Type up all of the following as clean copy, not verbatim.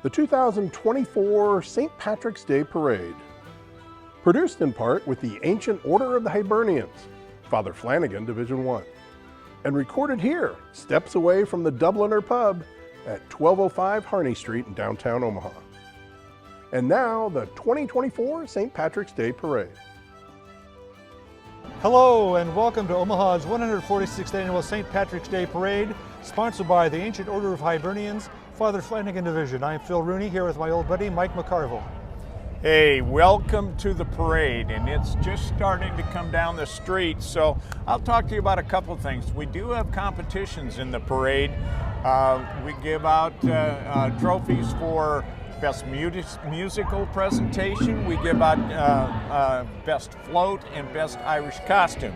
the 2024 St. Patrick's Day Parade. Produced in part with the Ancient Order of the Hibernians, Father Flanagan, Division 1, and recorded here, steps away from the Dubliner Pub at 1205 Harney Street in downtown Omaha. And now, the 2024 St. Patrick's Day Parade. Hello and welcome to Omaha's 146th Annual St. Patrick's Day Parade, sponsored by the Ancient Order of Hibernians, Father Flanagan Division. I'm Phil Rooney here with my old buddy Mike McCarville. Hey, welcome to the parade, and it's just starting to come down the street, so I'll talk to you about a couple things. We do have competitions in the parade. We give out trophies for best musical presentation. We give out best float and best Irish costume.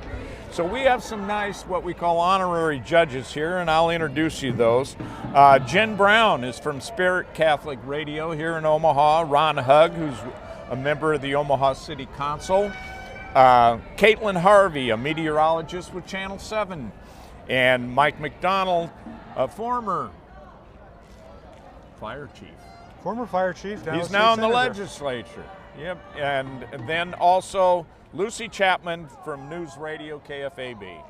So we have some nice, what we call honorary judges here, and I'll introduce you those. Jen Brown is from Spirit Catholic Radio here in Omaha. Ron Hugg, who's a member of the Omaha City Council. Caitlin Harvey, a meteorologist with Channel 7. And Mike McDonald, a former fire chief. Former fire chief. He's now in the legislature. Yep. And then also Lucy Chapman from News Radio KFAB.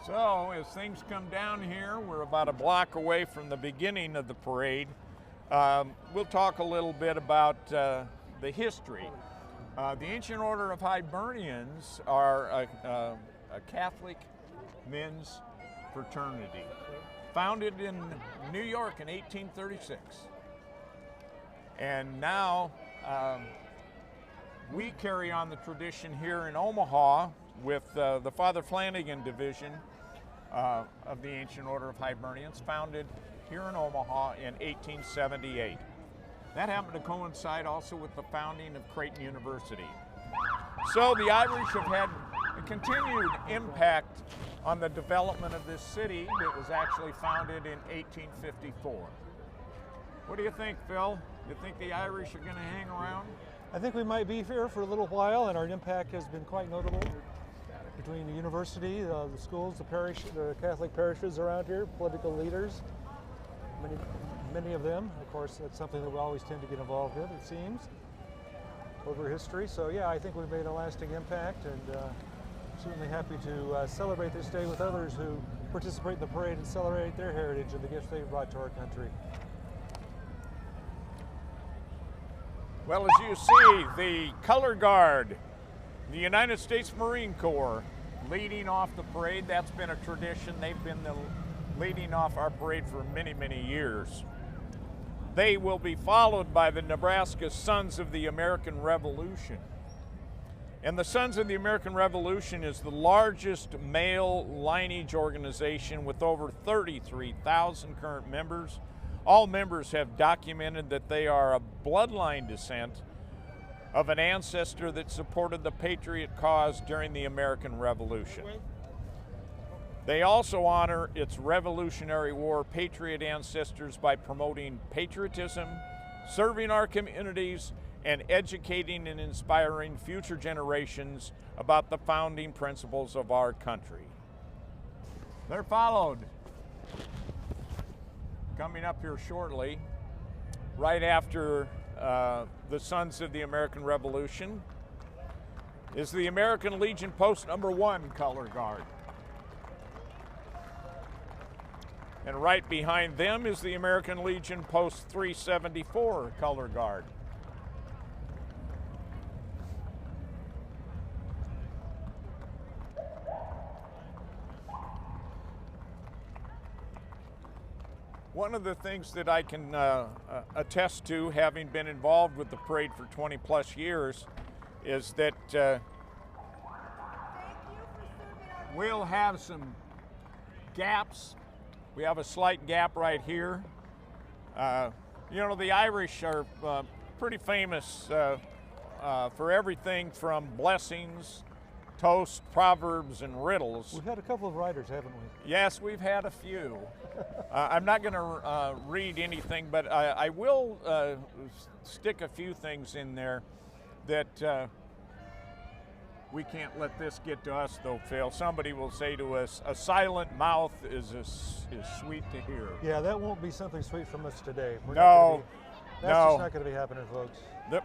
So as things come down here, we're about a block away from the beginning of the parade. We'll talk a little bit about the history. The Ancient Order of Hibernians are a Catholic men's fraternity, founded in New York in 1836. And now we carry on the tradition here in Omaha with the Father Flanagan Division of the Ancient Order of Hibernians, founded here in Omaha in 1878. That happened to coincide also with the founding of Creighton University. So the Irish have had a continued impact on the development of this city that was actually founded in 1854. What do you think, Phil? You think the Irish are going to hang around? I think we might be here for a little while, and our impact has been quite notable between the university, the schools, the parish, the Catholic parishes around here, political leaders, many of them. Of course, that's something that we always tend to get involved in, it seems, over history. So yeah, I think we've made a lasting impact, and certainly happy to celebrate this day with others who participate in the parade and celebrate their heritage and the gifts they've brought to our country. Well, as you see, the Color Guard, the United States Marine Corps, leading off the parade. That's been a tradition. They've been leading off our parade for many, many years. They will be followed by the Nebraska Sons of the American Revolution. And the Sons of the American Revolution is the largest male lineage organization with over 33,000 current members. All members have documented that they are a bloodline descent of an ancestor that supported the patriot cause during the American Revolution. They also honor its Revolutionary War patriot ancestors by promoting patriotism, serving our communities, and educating and inspiring future generations about the founding principles of our country. They're followed, coming up here shortly, right after the Sons of the American Revolution, is the American Legion Post number 1 Color Guard. And right behind them is the American Legion Post 374 Color Guard. One of the things that I can attest to, having been involved with the parade for 20 plus years, is that we'll have some gaps. We have a slight gap right here. You know, the Irish are pretty famous for everything from blessings, toasts, proverbs, and riddles. We've had a couple of writers, haven't we? Yes, we've had a few. I'm not going to read anything, but I will stick a few things in there that we can't let this get to us, though, Phil. Somebody will say to us, a silent mouth is sweet to hear. Yeah, that won't be something sweet from us today. That's No. just not going to be happening, folks.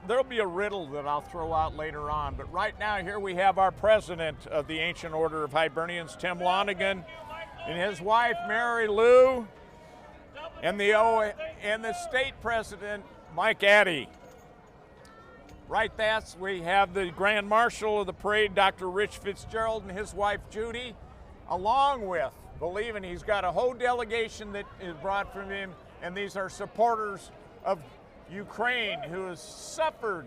There'll be a riddle that I'll throw out later on, but right now here we have our president of the Ancient Order of Hibernians, Tim Lonigan, and his wife, Mary Lou, and the state president, Mike Addy. Right, we have the Grand Marshal of the parade, Dr. Rich Fitzgerald, and his wife, Judy, along with, believing he's got a whole delegation that is brought from him, and these are supporters of Ukraine, who has suffered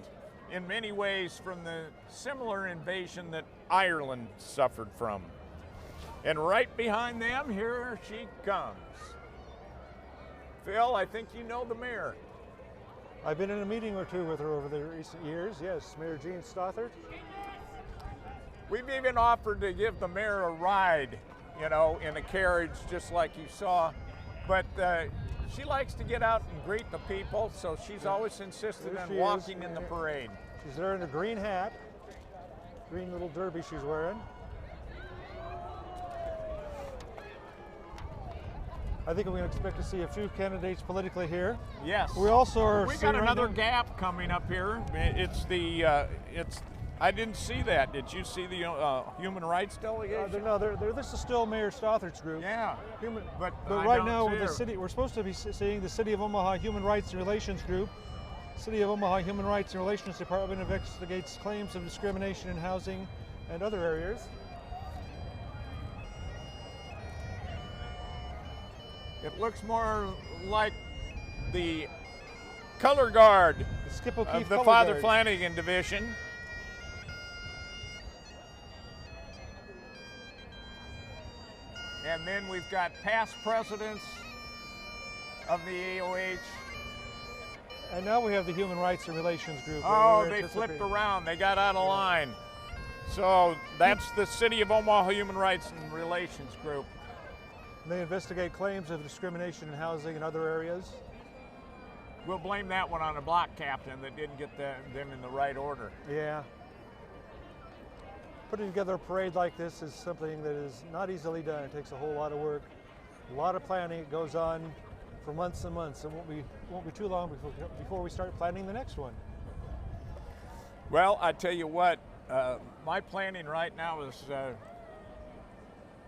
in many ways from the similar invasion that Ireland suffered from. And right behind them, here she comes. Phil, I think you know the mayor. I've been in a meeting or two with her over the recent years. Yes, Mayor Jean Stothert. We've even offered to give the mayor a ride, you know, in a carriage just like you saw. But she likes to get out and greet the people, so she's always insisted on walking in the parade. She's there in a green hat, green little derby she's wearing. I think we can expect to see a few candidates politically here. Yes. We also are. We got another gap coming up here. It's the I didn't see that. Did you see the human rights delegation? No, this is still Mayor Stothart's group. Yeah. But I right don't now see with the her. city, we're supposed to be seeing the City of Omaha Human Rights and Relations Group. City of Omaha Human Rights and Relations Department investigates claims of discrimination in housing and other areas. It looks more like the color guard The Skip O'Keefe of the Color Father Guard. Flanagan division. And then we've got past presidents of the AOH. And now we have the Human Rights and Relations Group. Oh, We're they flipped anticipating. around. They got out of line. So that's the City of Omaha Human Rights and Relations Group. They investigate claims of discrimination in housing and other areas. We'll blame that one on a block captain that didn't get them in the right order. Yeah. Putting together a parade like this is something that is not easily done. It takes a whole lot of work, a lot of planning. It goes on for months and months, and won't be too long before we start planning the next one. Well, I tell you what, my planning right now is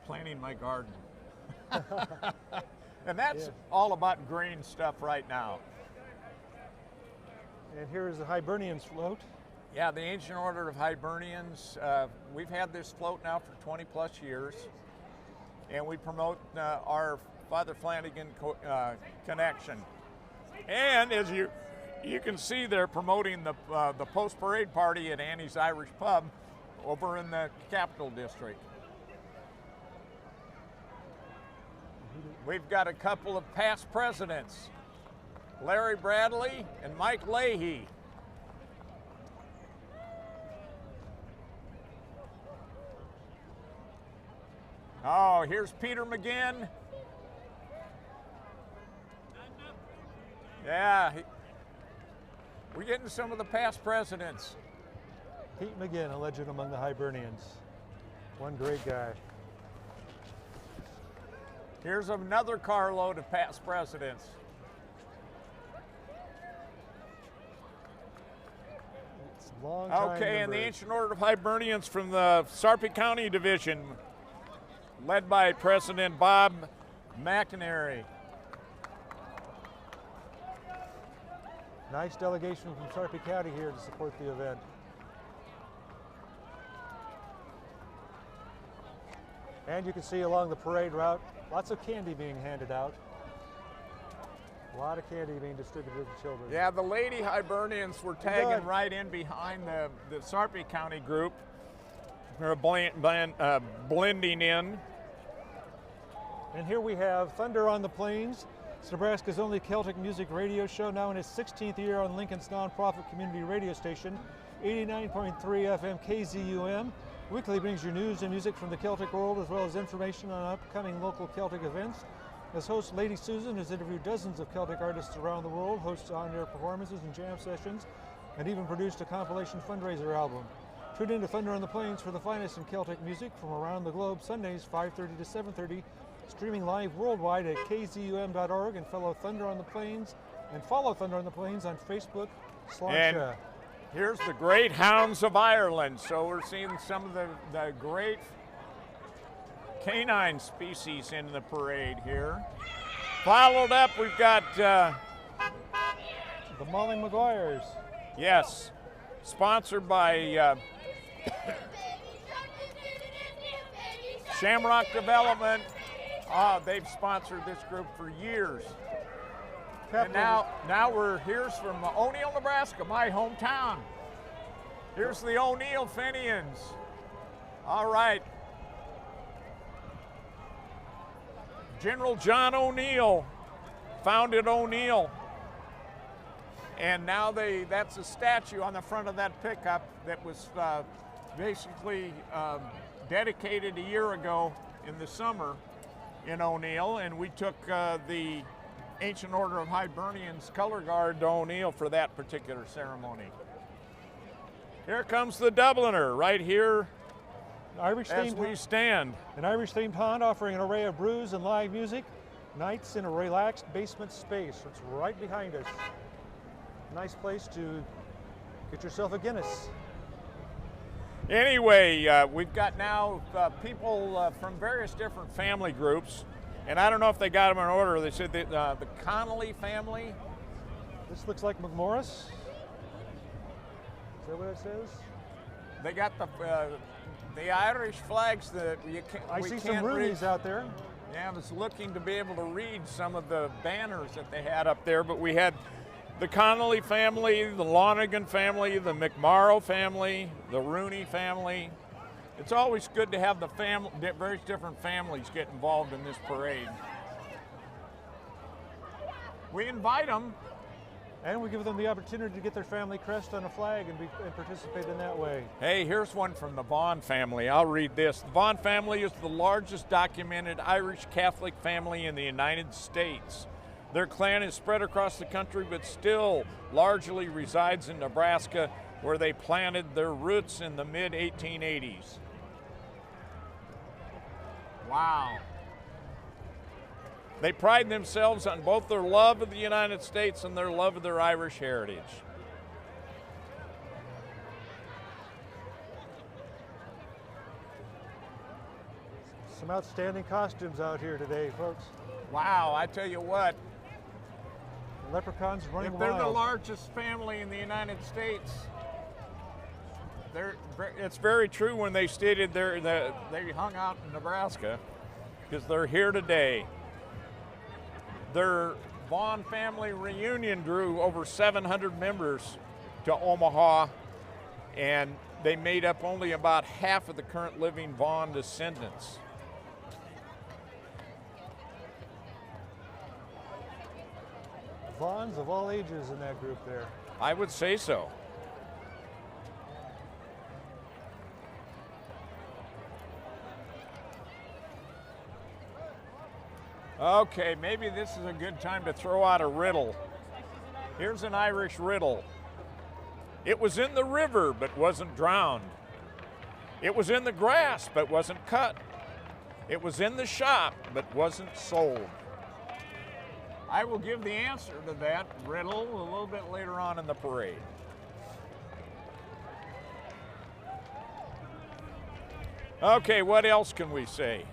planting my garden. And that's all about green stuff right now. And here is the Hibernians float. Yeah, the Ancient Order of Hibernians. We've had this float now for 20 plus years, and we promote our Father Flanagan connection. And as you can see, they're promoting the post-parade party at Annie's Irish Pub over in the Capital District. We've got a couple of past presidents, Larry Bradley and Mike Leahy. Oh, here's Peter McGinn. Yeah, we're getting some of the past presidents. Pete McGinn, a legend among the Hibernians. One great guy. Here's another carload of past presidents. It's a long time Okay, and the members. Ancient Order of Hibernians from the Sarpy County Division, led by President Bob McInerney. Nice delegation from Sarpy County here to support the event. And you can see along the parade route, lots of candy being handed out. A lot of candy being distributed to children. Yeah, the Lady Hibernians were tagging Good. right in behind the Sarpy County group. They're blending in. And here we have Thunder on the Plains. It's Nebraska's only Celtic music radio show, now in its 16th year on Lincoln's nonprofit community radio station, 89.3 FM KZUM. Weekly brings you news and music from the Celtic world, as well as information on upcoming local Celtic events. As host, Lady Susan has interviewed dozens of Celtic artists around the world, hosts on-air performances and jam sessions, and even produced a compilation fundraiser album. Tune in to Thunder on the Plains for the finest in Celtic music from around the globe, Sundays 5:30 to 7:30, streaming live worldwide at kzum.org, and fellow Thunder on the Plains And follow Thunder on the Plains on Facebook / And here's the great hounds of Ireland. So we're seeing some of the great canine species in the parade here. Followed up, we've got, the Molly Maguires. yes, sponsored by Shamrock Development. They've sponsored this group for years. And now here's from O'Neill, Nebraska, my hometown. Here's the O'Neill Fenians. All right. General John O'Neill founded O'Neill. And now that's a statue on the front of that pickup that was basically dedicated a year ago in the summer in O'Neill. And we took the Ancient Order of Hibernians color guard to O'Neill for that particular ceremony. Here comes the Dubliner right here as we stand. An Irish-themed haunt offering an array of brews and live music. Nights in a relaxed basement space. It's right behind us. Nice place to get yourself a Guinness. Anyway, we've got now people from various different family groups. And I don't know if they got them in order. They said the Connolly family. This looks like McMorris. Is that what it says? They got the Irish flags that I see some Rooneys out there. Yeah, I was looking to be able to read some of the banners that they had up there, but we had the Connolly family, the Lonergan family, the McMorrow family, the Rooney family. It's always good to have the various different families get involved in this parade. We invite them. And we give them the opportunity to get their family crest on a flag and participate in that way. Hey, here's one from the Vaughan family. I'll read this. The Vaughan family is the largest documented Irish Catholic family in the United States. Their clan is spread across the country, but still largely resides in Nebraska, where they planted their roots in the mid-1880s. Wow. They pride themselves on both their love of the United States and their love of their Irish heritage. Some outstanding costumes out here today, folks. Wow, I tell you what. Leprechauns running wild. If they're the largest family in the United States, it's very true when they stated they hung out in Nebraska, because they're here today. Their Vaughan family reunion drew over 700 members to Omaha, and they made up only about half of the current living Vaughan descendants. Vaughans of all ages in that group there. I would say so. Okay, maybe this is a good time to throw out a riddle. Here's an Irish riddle. It was in the river but wasn't drowned. It was in the grass but wasn't cut. It was in the shop but wasn't sold. I will give the answer to that riddle a little bit later on in the parade. Okay, what else can we say?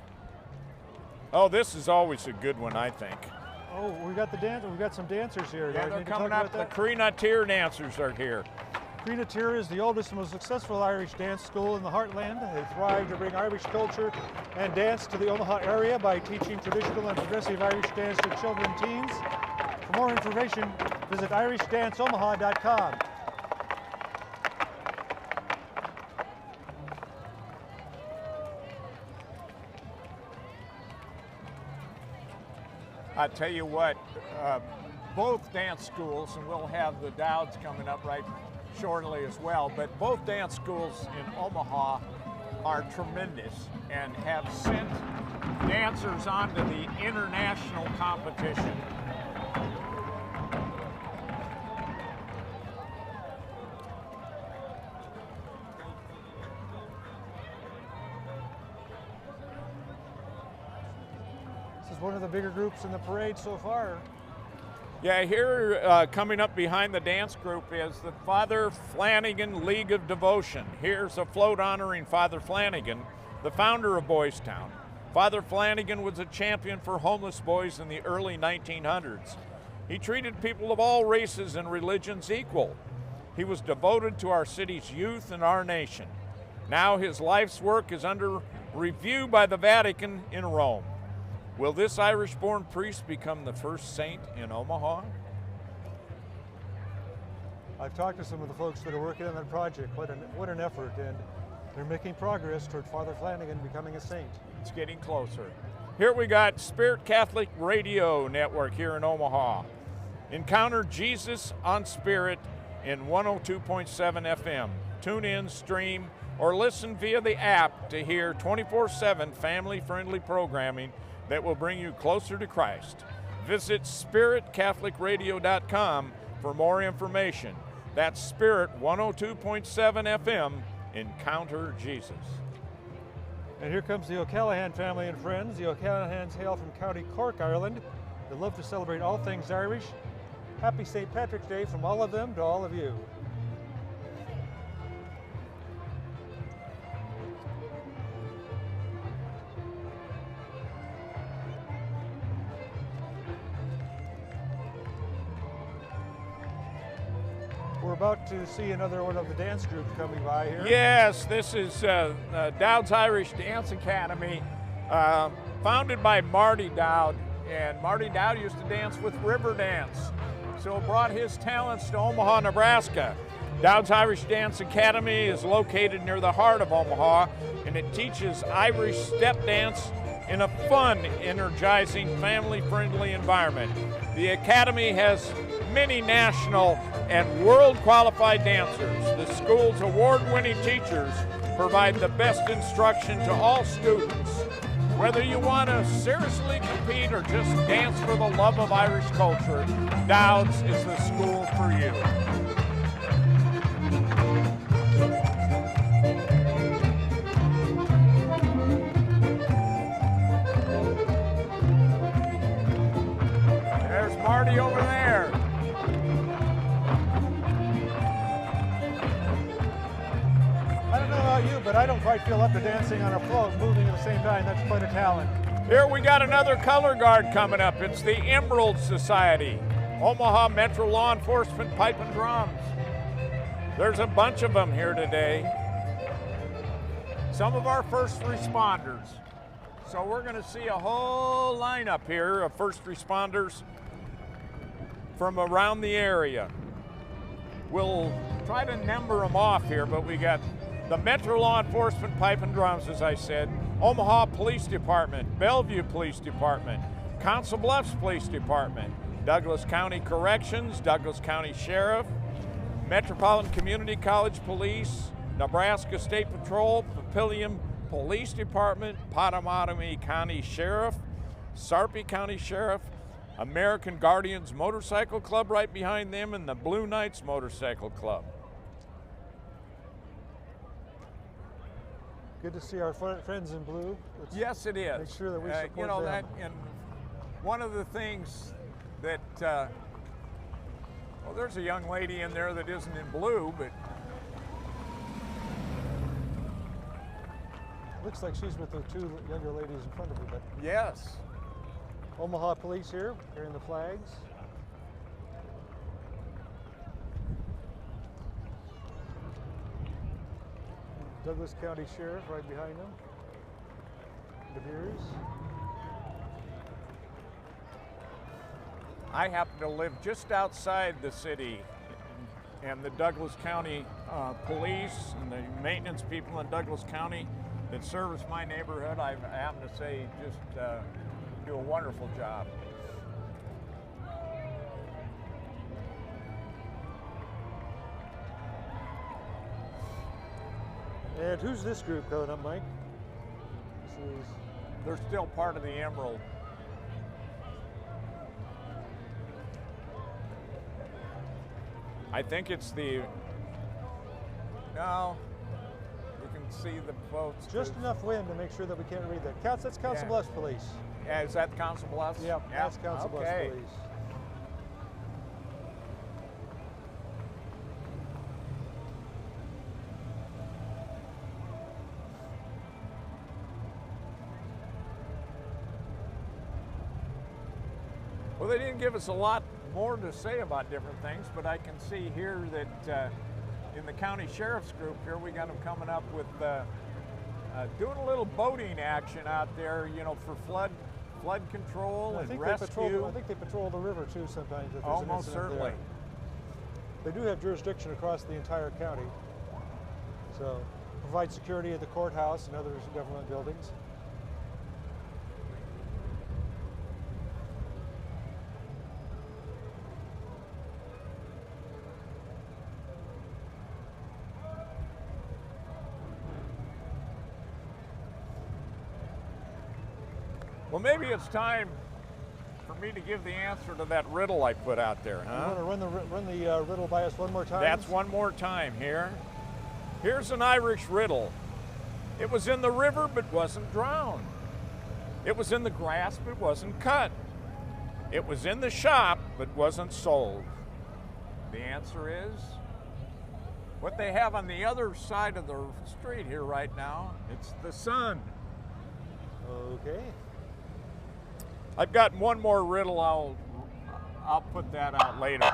Oh, this is always a good one, I think. Oh, we got the dance. We got some dancers here. Yeah, they're coming up. The Crenateer dancers are here. Crenateer is the oldest and most successful Irish dance school in the heartland. They thrive to bring Irish culture and dance to the Omaha area by teaching traditional and progressive Irish dance to children and teens. For more information, visit irishdanceomaha.com. I tell you what, both dance schools, and we'll have the Dowds coming up right shortly as well, but both dance schools in Omaha are tremendous and have sent dancers on to the international competition. This is one of the bigger groups in the parade so far. Yeah, here coming up behind the dance group is the Father Flanagan League of Devotion. Here's a float honoring Father Flanagan, the founder of Boys Town. Father Flanagan was a champion for homeless boys in the early 1900s. He treated people of all races and religions equal. He was devoted to our city's youth and our nation. Now his life's work is under review by the Vatican in Rome. Will this Irish-born priest become the first saint in Omaha? I've talked to some of the folks that are working on that project. What an effort, and they're making progress toward Father Flanagan becoming a saint. It's getting closer. Here we got Spirit Catholic Radio Network here in Omaha. Encounter Jesus on Spirit in 102.7 FM. Tune in, stream, or listen via the app to hear 24/7 family-friendly programming that will bring you closer to Christ. Visit spiritcatholicradio.com for more information. That's Spirit 102.7 FM, Encounter Jesus. And here comes the O'Callaghan family and friends. The O'Callaghan's hail from County Cork, Ireland. They love to celebrate all things Irish. Happy St. Patrick's Day from all of them to all of you. We're about to see another one of the dance groups coming by here. Yes, this is Dowd's Irish Dance Academy, founded by Marty Dowd. And Marty Dowd used to dance with River Dance, so brought his talents to Omaha, Nebraska. Dowd's Irish Dance Academy is located near the heart of Omaha, and it teaches Irish step dance in a fun, energizing, family-friendly environment. The Academy has many national and world-qualified dancers. The school's award-winning teachers provide the best instruction to all students. Whether you want to seriously compete or just dance for the love of Irish culture, Dowd's is the school for you. There's Marty over there. I don't know about you, but I don't quite feel up to dancing on a float, moving at the same time. That's quite a talent. Here we got another color guard coming up. It's the Emerald Society, Omaha Metro Law Enforcement Pipe and Drums. There's a bunch of them here today. Some of our first responders. So we're going to see a whole lineup here of first responders from around the area. We'll try to number them off here, but we got the Metro Law Enforcement Pipe and Drums, as I said, Omaha Police Department, Bellevue Police Department, Council Bluffs Police Department, Douglas County Corrections, Douglas County Sheriff, Metropolitan Community College Police, Nebraska State Patrol, Papillion Police Department, Pottawatomie County Sheriff, Sarpy County Sheriff, American Guardians Motorcycle Club right behind them, and the Blue Knights Motorcycle Club. Good to see our friends in blue. Let's yes, it is. make sure that we support you know them. that, and one of the things that well, there's a young lady in there that isn't in blue, but Looks like she's with the two younger ladies in front of her, but yes. Omaha Police here, carrying the flags. Douglas County Sheriff right behind them. De Beers. I happen to live just outside the city, and the Douglas County Police and the maintenance people in Douglas County that service my neighborhood, I happen to say, just do a wonderful job. And who's this group coming up, Mike? They're still part of the Emerald. I think it's the, no, you can see the boats. Just enough wind to make sure that we can't read that. That's Council Bluffs Police. Yeah, is that Council Bluffs? Yep, that's Council Bluffs Police. Well, they didn't give us a lot more to say about different things, but I can see here that in the county sheriff's group here, we got them coming up with doing a little boating action out there, you know, for flood control and rescue. I think they patrol the river too sometimes. If there's Almost an incident certainly. there. They do have jurisdiction across the entire county, so provide security at the courthouse and other government buildings. Well, maybe it's time for me to give the answer to that riddle I put out there, huh? You want to run the riddle by us one more time? That's one more time here. Here's an Irish riddle. It was in the river but wasn't drowned. It was in the grass but wasn't cut. It was in the shop but wasn't sold. The answer is what they have on the other side of the street here right now. It's the sun. Okay. I've got one more riddle. I'll put that out later.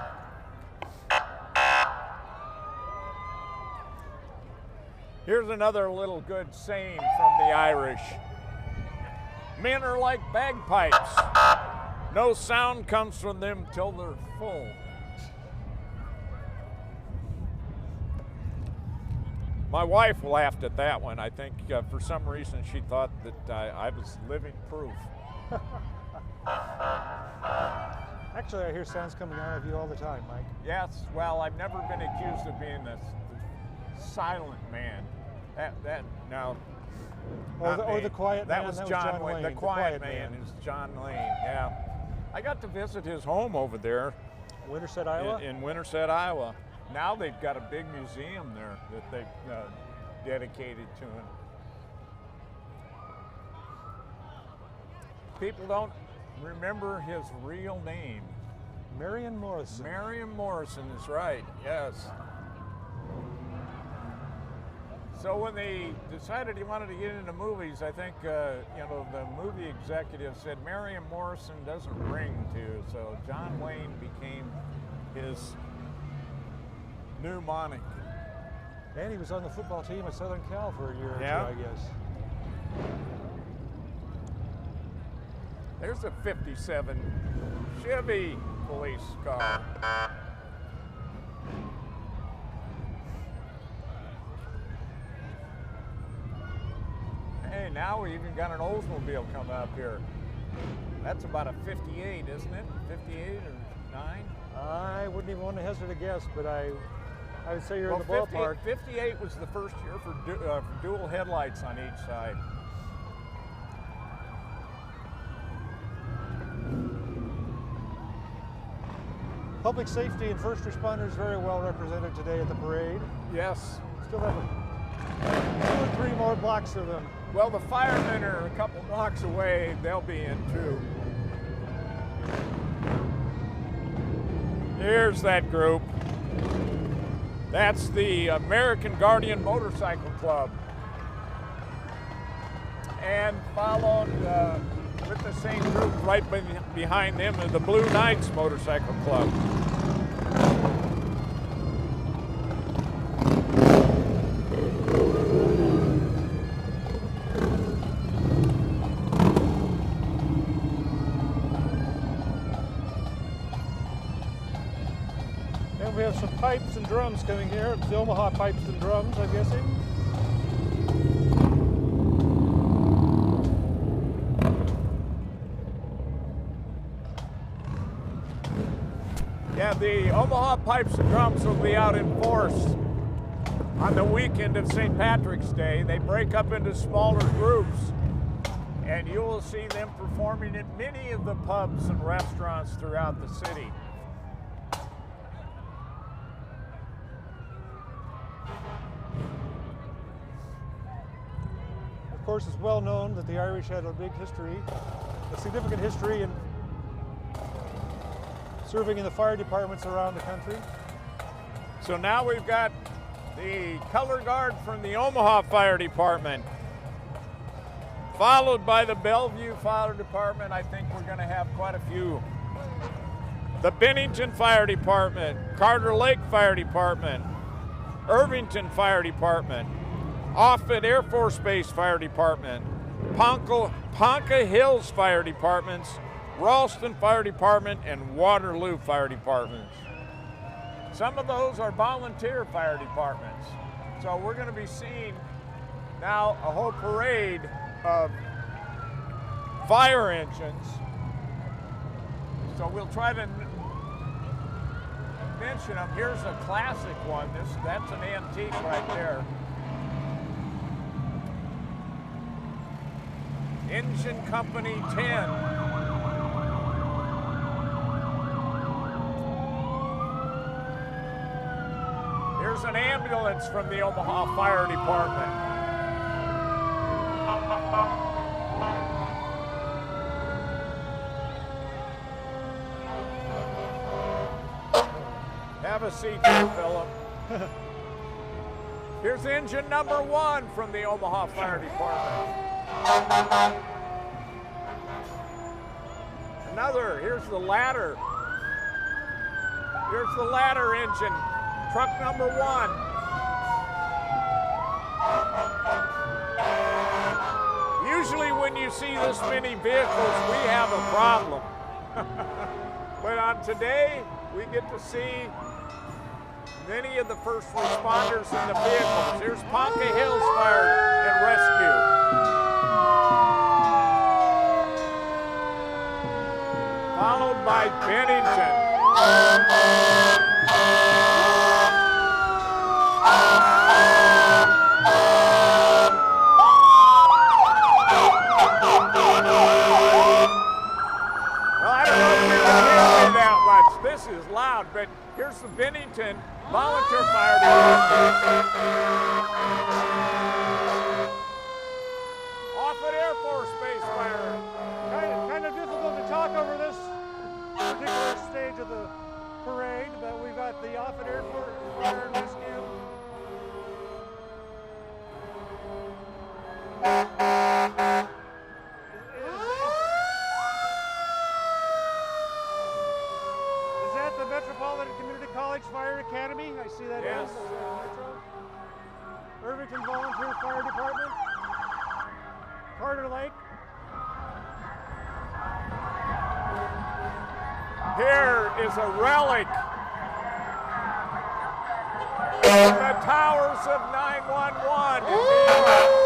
Here's another little good saying from the Irish. Men are like bagpipes. No sound comes from them till they're full. My wife laughed at that one. I think for some reason she thought that I was living proof. Actually, I hear sounds coming out of you all the time, Mike. Yes, well, I've never been accused of being the silent man. No. Or the quiet man. That was John Wayne. The quiet man is John Lane, yeah. I got to visit his home over there. Winterset, Iowa? In Winterset, Iowa. Now they've got a big museum there that they've dedicated to him. People don't remember his real name. Marion Morrison. Marion Morrison is right, yes. So when they decided he wanted to get into movies, I think the movie executive said Marion Morrison doesn't ring to, so John Wayne became his new moniker. And he was on the football team at Southern Cal for a year or two, I guess. There's a 57 Chevy police car. Hey, now we even got an Oldsmobile coming up here. That's about a 58, isn't it? 58 or 9? I wouldn't even want to hazard a guess, but I would say you're in the ballpark. 58 was the first year for dual headlights on each side. Public safety and first responders very well represented today at the parade. Yes. Still have 2 or 3 more blocks of them. Well, the firemen are a couple blocks away. They'll be in too. Here's that group. That's the American Guardian Motorcycle Club. And followed with the same group right behind them is the Blue Knights Motorcycle Club. And we have some pipes and drums coming here. It's the Omaha Pipes and Drums, I'm guessing. Yeah, the Omaha Pipes and Drums will be out in force on the weekend of St. Patrick's Day. They break up into smaller groups, and you will see them performing at many of the pubs and restaurants throughout the city. Of course, it's well known that the Irish had a big history, a significant history in serving in the fire departments around the country. So now we've got the color guard from the Omaha Fire Department, followed by the Bellevue Fire Department. I think we're going to have quite a few the Bennington Fire Department, Carter Lake Fire Department, Irvington Fire Department, Offutt Air Force Base Fire Department, Ponca Hills Fire Departments, Ralston Fire Department, and Waterloo Fire Departments. Some of those are volunteer fire departments. So we're going to be seeing now a whole parade of fire engines. So we'll try to mention them. Here's a classic one. That's an antique right there. Engine Company 10. Here's an ambulance from the Omaha Fire Department. Have a seat there, Philip. Here's engine number 1 from the Omaha Fire Department. Another, here's the ladder. Here's the ladder engine, truck number 1. Usually when you see this many vehicles, we have a problem. But on today, we get to see many of the first responders in the vehicles. Here's Ponca Hills Fire and Rescue. Followed by Bennington. Well, I don't know if you can hear me that much. This is loud, but here's the Bennington Volunteer Fire Department. Offutt Air Force Base Fire. Kind of difficult to talk over this particular stage of the parade, but we've got the Offutt Air Force Fire and Rescue. Is that the Metropolitan Community College Fire Academy? I see that. Yes. Is Metro. Irvington Volunteer Fire Department. Carter Lake. Here is a relic from the towers of 911 in New York.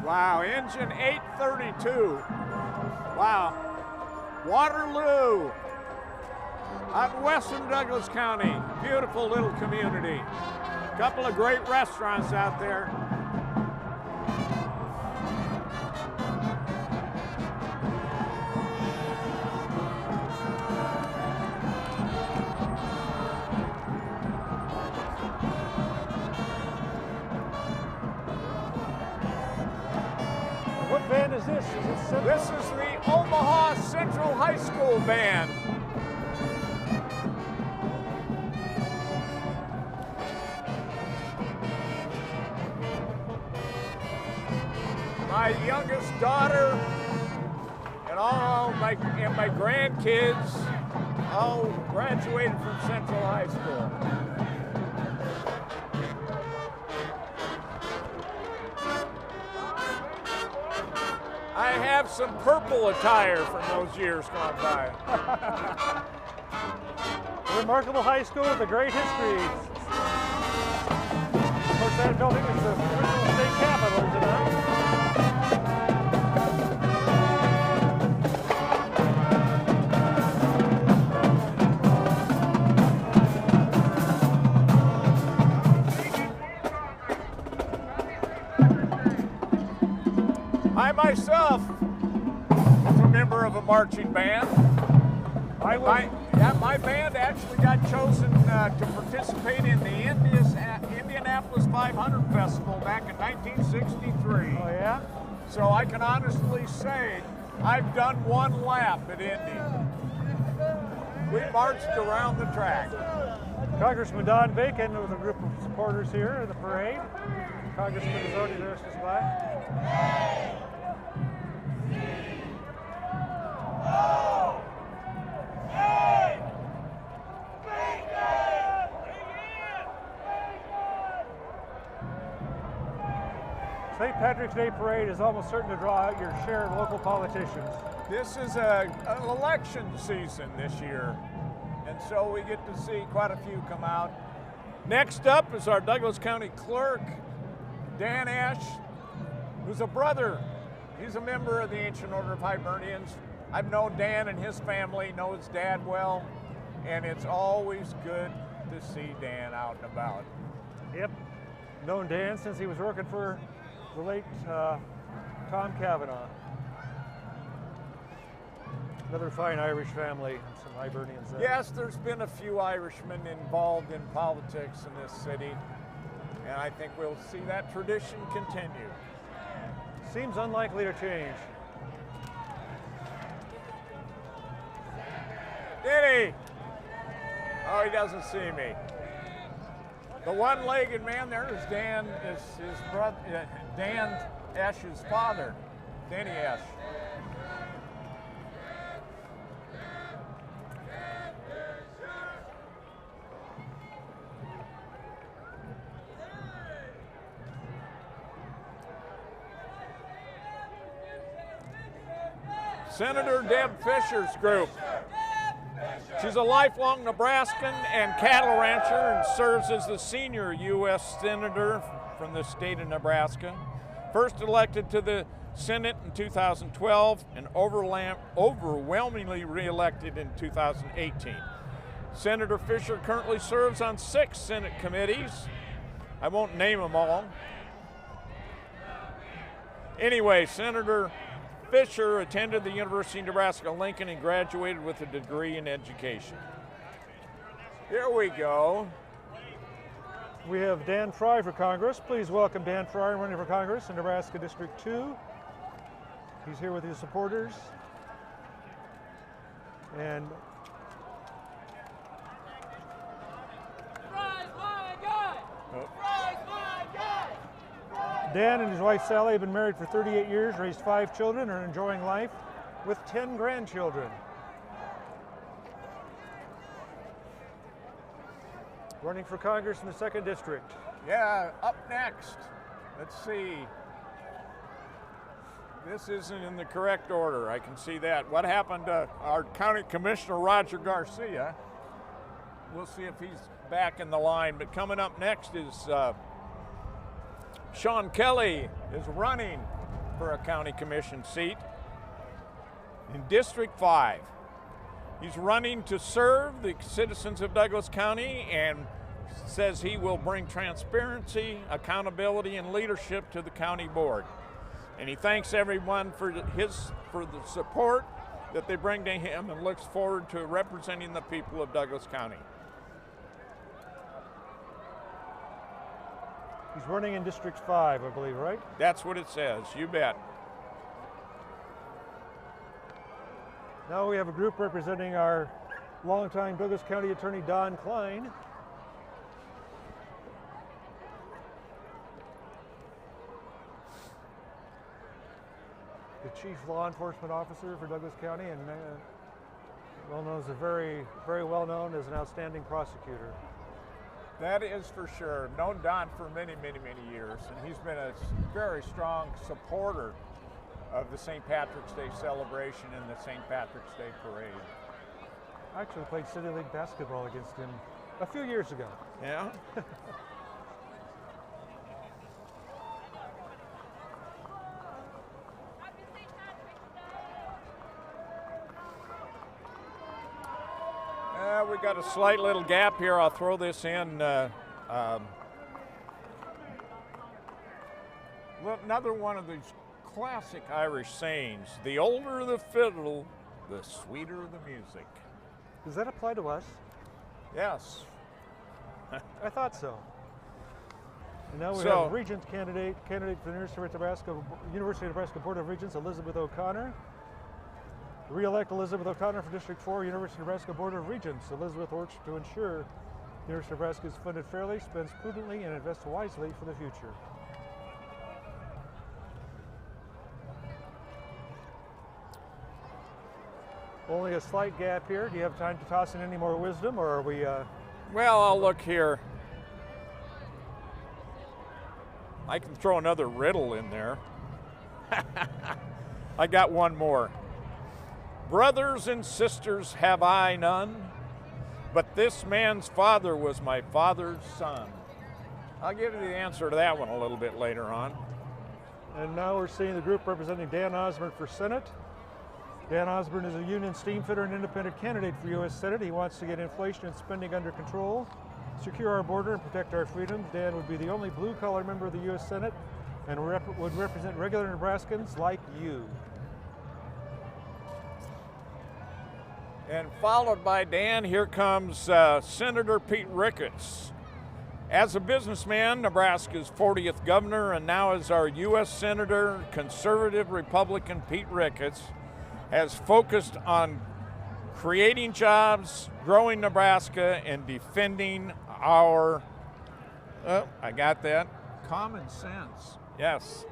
Wow, engine 832. Wow. Waterloo, out in western Douglas County. Beautiful little community. A couple of great restaurants out there. What band is this? Is it Central? This is the Omaha Central High School Band. My youngest daughter and all my grandkids all graduated from Central High School. I have some purple attire from those years gone by. A remarkable high school with a great history. Of course, that building is the original state capitol, is it not? myself was a member of a marching band. My band actually got chosen to participate in the Indianapolis 500 Festival back in 1963. Oh, yeah? So I can honestly say I've done one lap at Indy. We marched around the track. Congressman Don Bacon with a group of supporters here at the parade. Congressman is already there us by. St. Patrick's Day Parade is almost certain to draw out your share of local politicians. This is an election season this year, and so we get to see quite a few come out. Next up is our Douglas County Clerk, Dan Ash, who's a brother. He's a member of the Ancient Order of Hibernians. I've known Dan and his family, know his dad well, and it's always good to see Dan out and about. Yep, known Dan since he was working for the late Tom Cavanaugh. Another fine Irish family, some Hibernians there. Yes, there's been a few Irishmen involved in politics in this city, and I think we'll see that tradition continue. Seems unlikely to change. Did he? Oh, he doesn't see me. The one-legged man there is Dan, is his brother, Dan Ash's father, Danny Ash. Senator Deb Fisher's group. She's a lifelong Nebraskan and cattle rancher and serves as the senior U.S. Senator from the state of Nebraska. First elected to the Senate in 2012 and overwhelmingly reelected in 2018. Senator Fisher currently serves on 6 Senate committees. I won't name them all. Anyway, Senator Fisher attended the University of Nebraska-Lincoln and graduated with a degree in education. Here we go. We have Dan Fry for Congress. Please welcome Dan Fry, running for Congress in Nebraska District 2. He's here with his supporters. And Dan and his wife Sally have been married for 38 years, raised 5 children, and are enjoying life with 10 grandchildren. Running for Congress in the 2nd District. Yeah, up next, let's see. This isn't in the correct order, I can see that. What happened to our County Commissioner, Roger Garcia? We'll see if he's back in the line, but coming up next is Sean Kelly is running for a county commission seat in District 5. He's running to serve the citizens of Douglas County and says he will bring transparency, accountability, and leadership to the county board. And he thanks everyone for the support that they bring to him and looks forward to representing the people of Douglas County. He's running in District 5, I believe, right? That's what it says, you bet. Now we have a group representing our longtime Douglas County Attorney, Don Klein. The Chief Law Enforcement Officer for Douglas County, and well known as very well known as an outstanding prosecutor. That is for sure. Known Don for many, many, many years, and he's been a very strong supporter of the St. Patrick's Day celebration and the St. Patrick's Day parade. I actually played City League basketball against him a few years ago. Yeah? We got a slight little gap here. I'll throw this in. Another one of these classic Irish sayings, the older the fiddle, the sweeter the music. Does that apply to us? Yes. I thought so. And now we So- have Regent candidate for the University of Nebraska Board of Regents, Elizabeth O'Connor. Re-elect Elizabeth O'Connor for District 4, University of Nebraska Board of Regents. Elizabeth works to ensure the University of Nebraska is funded fairly, spends prudently, and invests wisely for the future. Only a slight gap here. Do you have time to toss in any more wisdom, or are we? Well, I'll look here. I can throw another riddle in there. I got one more. Brothers and sisters have I none, but this man's father was my father's son. I'll give you the answer to that one a little bit later on. And now we're seeing the group representing Dan Osborne for Senate. Dan Osborne is a union steamfitter and independent candidate for U.S. Senate. He wants to get inflation and spending under control, secure our border, and protect our freedoms. Dan would be the only blue-collar member of the U.S. Senate and would represent regular Nebraskans like you. And followed by Dan, here comes Senator Pete Ricketts. As a businessman, Nebraska's 40th governor, and now as our U.S. Senator, conservative Republican Pete Ricketts has focused on creating jobs, growing Nebraska, and defending our, I got that, common sense. Yes,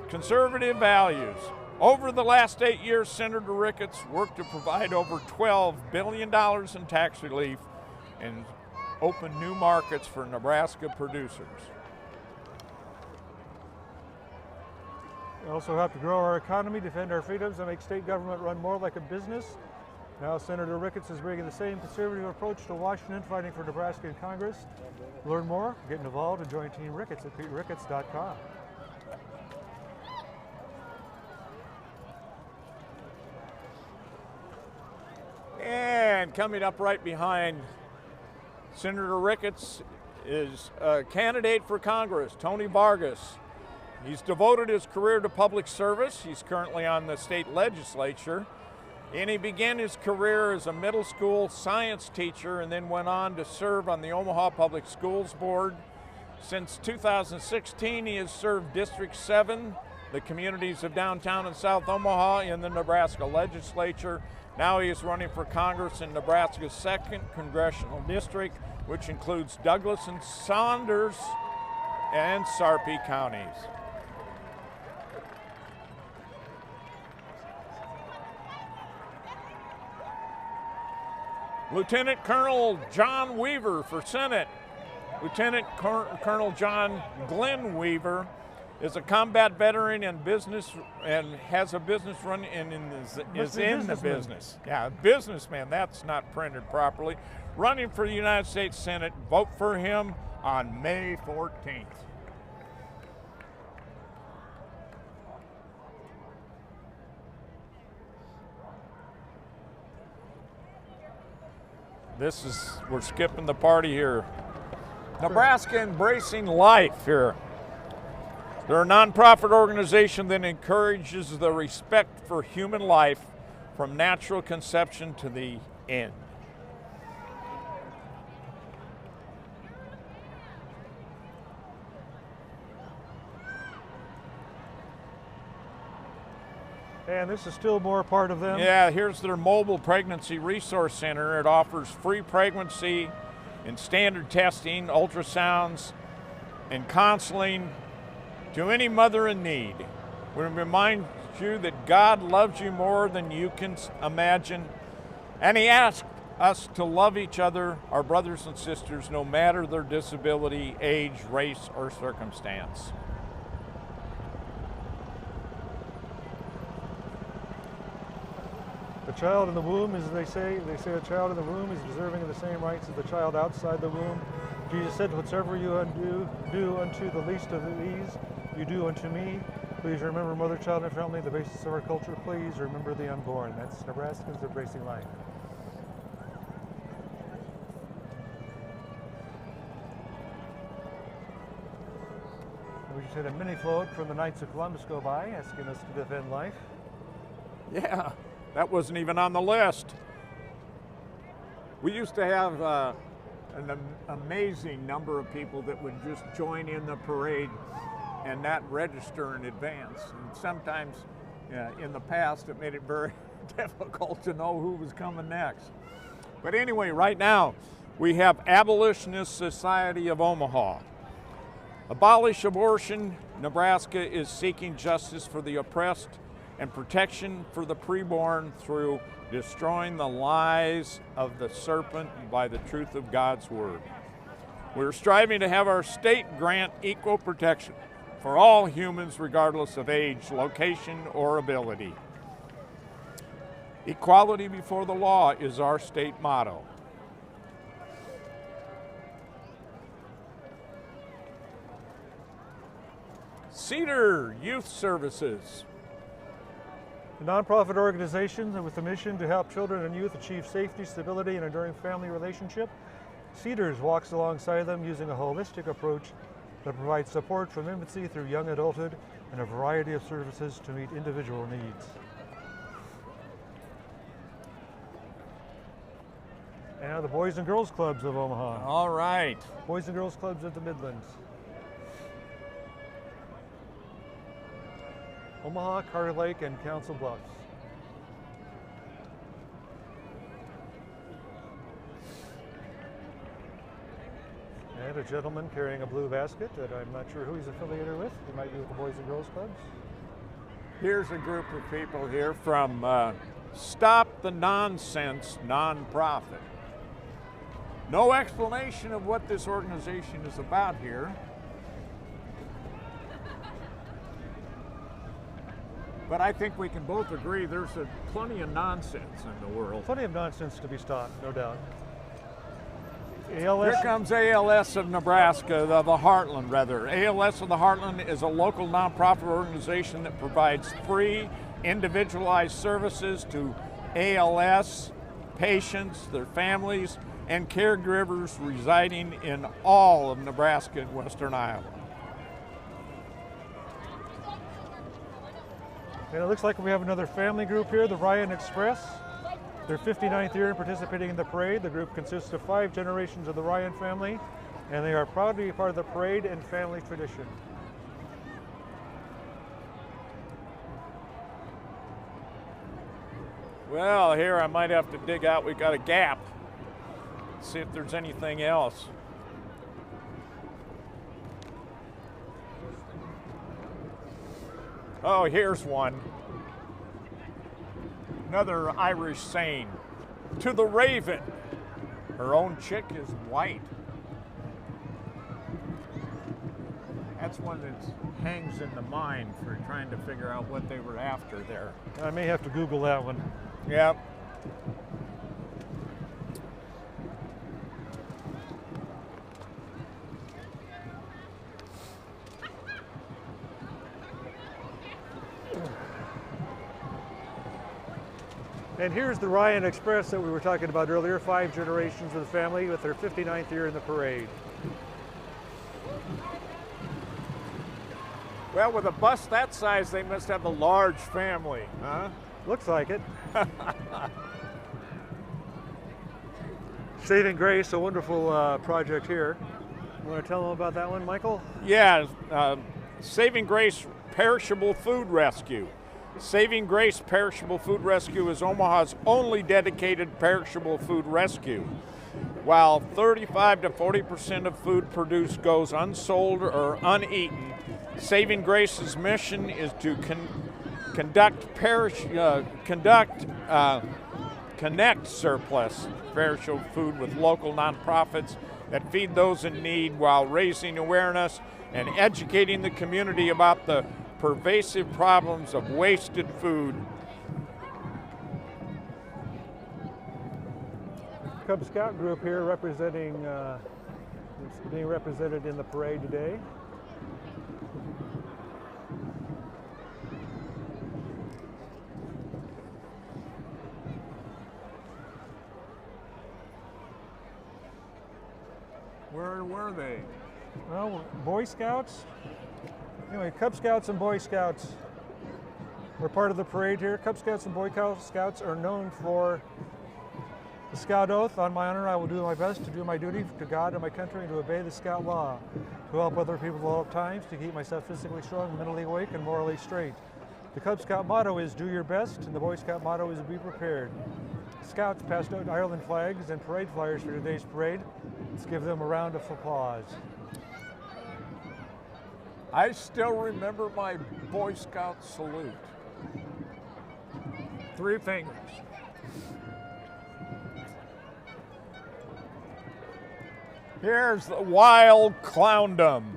conservative values. Over the last 8 years, Senator Ricketts worked to provide over $12 billion in tax relief and open new markets for Nebraska producers. We also have to grow our economy, defend our freedoms, and make state government run more like a business. Now Senator Ricketts is bringing the same conservative approach to Washington, fighting for Nebraska in Congress. Learn more, get involved, and join Team Ricketts at PeteRicketts.com. And coming up right behind Senator Ricketts is a candidate for Congress, Tony Vargas. He's devoted his career to public service. He's currently on the state legislature. And he began his career as a middle school science teacher and then went on to serve on the Omaha Public Schools Board. Since 2016, he has served District 7, the communities of downtown and South Omaha, in the Nebraska legislature. Now he is running for Congress in Nebraska's 2nd Congressional District, which includes Douglas and Saunders and Sarpy counties. Lieutenant Colonel John Weaver for Senate. Lieutenant Colonel John Glenn Weaver is a combat veteran and has a business run and is in the business. Yeah, businessman. That's not printed properly. Running for the United States Senate. Vote for him on May 14th. We're skipping the party here. Nebraska Embracing Life here. They're a nonprofit organization that encourages the respect for human life from natural conception to the end. And this is still more part of them. Yeah, here's their mobile pregnancy resource center. It offers free pregnancy and standard testing, ultrasounds, and counseling to any mother in need. We remind you that God loves you more than you can imagine, and He asks us to love each other, our brothers and sisters, no matter their disability, age, race, or circumstance. The child in the womb, as they say the child in the womb is deserving of the same rights as the child outside the womb. Jesus said, whatsoever you do unto the least of these, you do unto me. Please remember mother, child, and family, the basis of our culture. Please remember the unborn. That's Nebraskans Embracing Life. We just had a mini float from the Knights of Columbus go by, asking us to defend life. Yeah, that wasn't even on the list. We used to have an amazing number of people that would just join in the parade and not register in advance. And sometimes in the past it made it very difficult to know who was coming next. But anyway, right now we have Abolitionist Society of Omaha. Abolish abortion. Nebraska is seeking justice for the oppressed and protection for the preborn through destroying the lies of the serpent by the truth of God's word. We're striving to have our state grant equal protection for all humans regardless of age, location, or ability. Equality before the law is our state motto. Cedar Youth Services. A nonprofit organization with a mission to help children and youth achieve safety, stability, and enduring family relationship, Cedars walks alongside them using a holistic approach that provides support from infancy through young adulthood and a variety of services to meet individual needs. And now the Boys and Girls Clubs of Omaha. All right. Boys and Girls Clubs of the Midlands. Omaha, Carter Lake, and Council Bluffs. And a gentleman carrying a blue basket that I'm not sure who he's affiliated with. He might be with the Boys and Girls Clubs. Here's a group of people here from Stop the Nonsense nonprofit. No explanation of what this organization is about here. But I think we can both agree there's plenty of nonsense in the world. Plenty of nonsense to be stopped, no doubt. Here comes ALS of Nebraska, of the Heartland rather. ALS of the Heartland is a local nonprofit organization that provides free, individualized services to ALS patients, their families, and caregivers residing in all of Nebraska and Western Iowa. And it looks like we have another family group here, the Ryan Express. Their 59th year in participating in the parade. The group consists of 5 generations of the Ryan family, and they are proud to be part of the parade and family tradition. Well, here I might have to dig out, we've got a gap. See if there's anything else. Oh, here's one. Another Irish saying, to the raven, her own chick is white. That's one that hangs in the mind for trying to figure out what they were after there. I may have to Google that one. Yep. And here's the Ryan Express that we were talking about earlier, 5 generations of the family with their 59th year in the parade. Well, with a bus that size, they must have a large family, huh? Looks like it. Saving Grace, a wonderful project here. You want to tell them about that one, Michael? Yeah, Saving Grace Perishable Food Rescue. Saving Grace Perishable Food Rescue is Omaha's only dedicated perishable food rescue. While 35 to 40% of food produced goes unsold or uneaten, Saving Grace's mission is to connect surplus perishable food with local nonprofits that feed those in need while raising awareness and educating the community about the pervasive problems of wasted food. Cub Scout group here representing, being represented in the parade today. Where were they? Well, Boy Scouts Anyway, Cub Scouts and Boy Scouts were part of the parade here. Cub Scouts and Boy Scouts are known for the Scout Oath. On my honor, I will do my best to do my duty to God and my country and to obey the Scout law, to help other people at all times, to keep myself physically strong, mentally awake, and morally straight. The Cub Scout motto is do your best, and the Boy Scout motto is be prepared. Scouts passed out Ireland flags and parade flyers for today's parade. Let's give them a round of applause. I still remember my Boy Scout salute. 3 fingers. Here's the Wild Clowndom.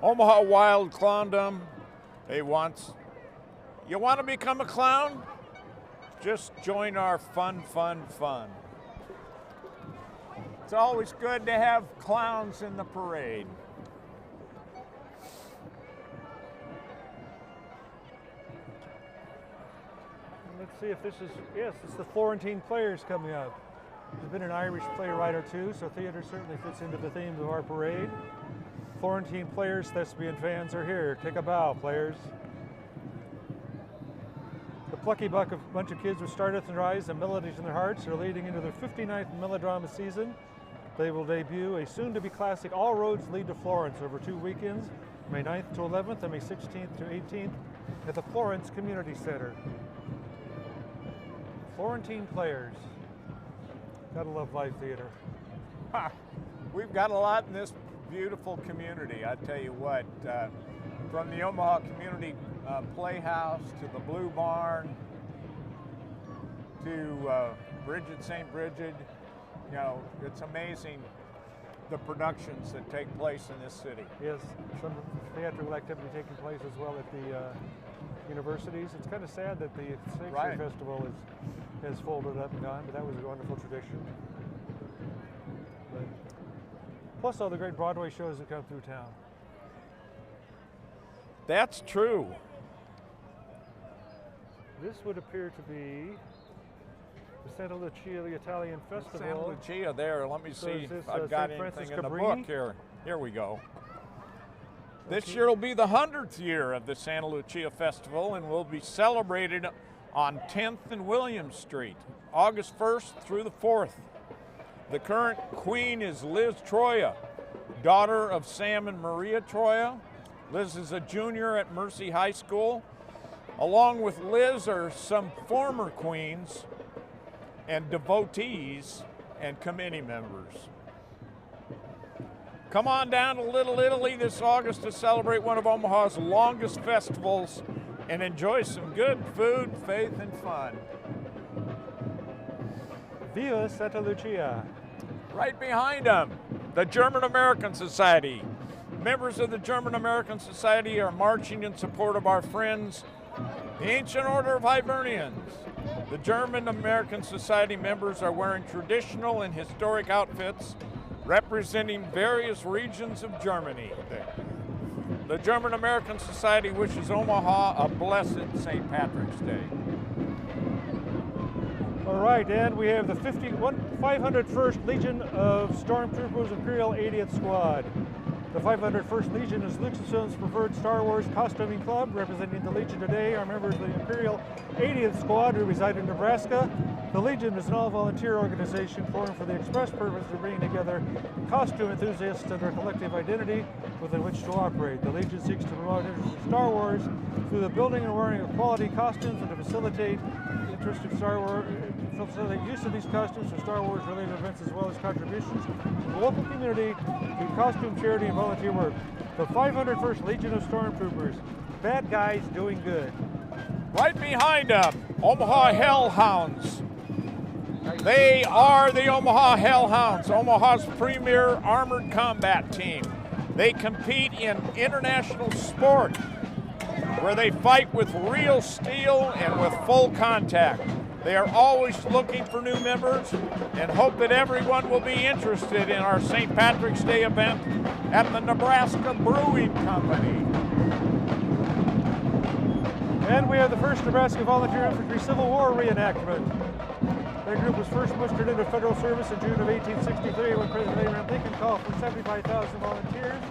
Omaha Wild Clowndom. You want to become a clown? Just join our fun. It's always good to have clowns in the parade. Let's see if this is, yes, it's the Florentine Players coming up. There's been an Irish playwright or two, so theater certainly fits into the theme of our parade. Florentine Players, thespian fans are here. Take a bow, players. The plucky bunch of kids with stardust in their eyes and melodies in their hearts are leading into their 59th melodrama season. They will debut a soon-to-be classic, All Roads Lead to Florence, over 2 weekends, May 9th to 11th and May 16th to 18th at the Florence Community Center. Florentine Players. Gotta love live theater. We've got a lot in this beautiful community. I tell you what, from the Omaha Community Playhouse to the Blue Barn to Bridget St. Bridget, you know, it's amazing the productions that take place in this city. Yes, some theatrical activity taking place as well at the universities. It's kind of sad that the Shakespeare Festival has folded up and gone, but that was a wonderful tradition. But, plus all the great Broadway shows that come through town. That's true. This would appear to be the Santa Lucia Italian Festival. Santa Lucia there. Let me see if I've got anything in the book here. Here we go. This year will be the 100th year of the Santa Lucia Festival and will be celebrated on 10th and William Street, August 1st through the 4th. The current queen is Liz Troya, daughter of Sam and Maria Troya. Liz is a junior at Mercy High School. Along with Liz are some former queens and devotees and committee members. Come on down to Little Italy this August to celebrate one of Omaha's longest festivals and enjoy some good food, faith, and fun. Viva Santa Lucia. Right behind them, the German American Society. Members of the German American Society are marching in support of our friends, the Ancient Order of Hibernians. The German American Society members are wearing traditional and historic outfits representing various regions of Germany. The German American Society wishes Omaha a blessed St. Patrick's Day. All right, and we have the 501st Legion of Stormtroopers Imperial 80th Squad. The 501st Legion is Lucasfilm's preferred Star Wars costuming club. Representing the Legion today are members of the Imperial 80th Squad who reside in Nebraska. The Legion is an all-volunteer organization formed for the express purpose of bringing together costume enthusiasts and their collective identity within which to operate. The Legion seeks to promote interest in Star Wars through the building and wearing of quality costumes and to facilitate interest in Star Wars, facilitate use of these costumes for Star Wars related events as well as contributions to the local community through costume, charity, and volunteer work. The 501st Legion of Stormtroopers, bad guys doing good. Right behind them, Omaha Hellhounds. They are the Omaha Hellhounds, Omaha's premier armored combat team. They compete in international sport where they fight with real steel and with full contact. They are always looking for new members and hope that everyone will be interested in our St. Patrick's Day event at the Nebraska Brewing Company. And we have the first Nebraska Volunteer Infantry Civil War reenactment. That group was first mustered into federal service in June of 1863 when President Abraham Lincoln called for 75,000 volunteers.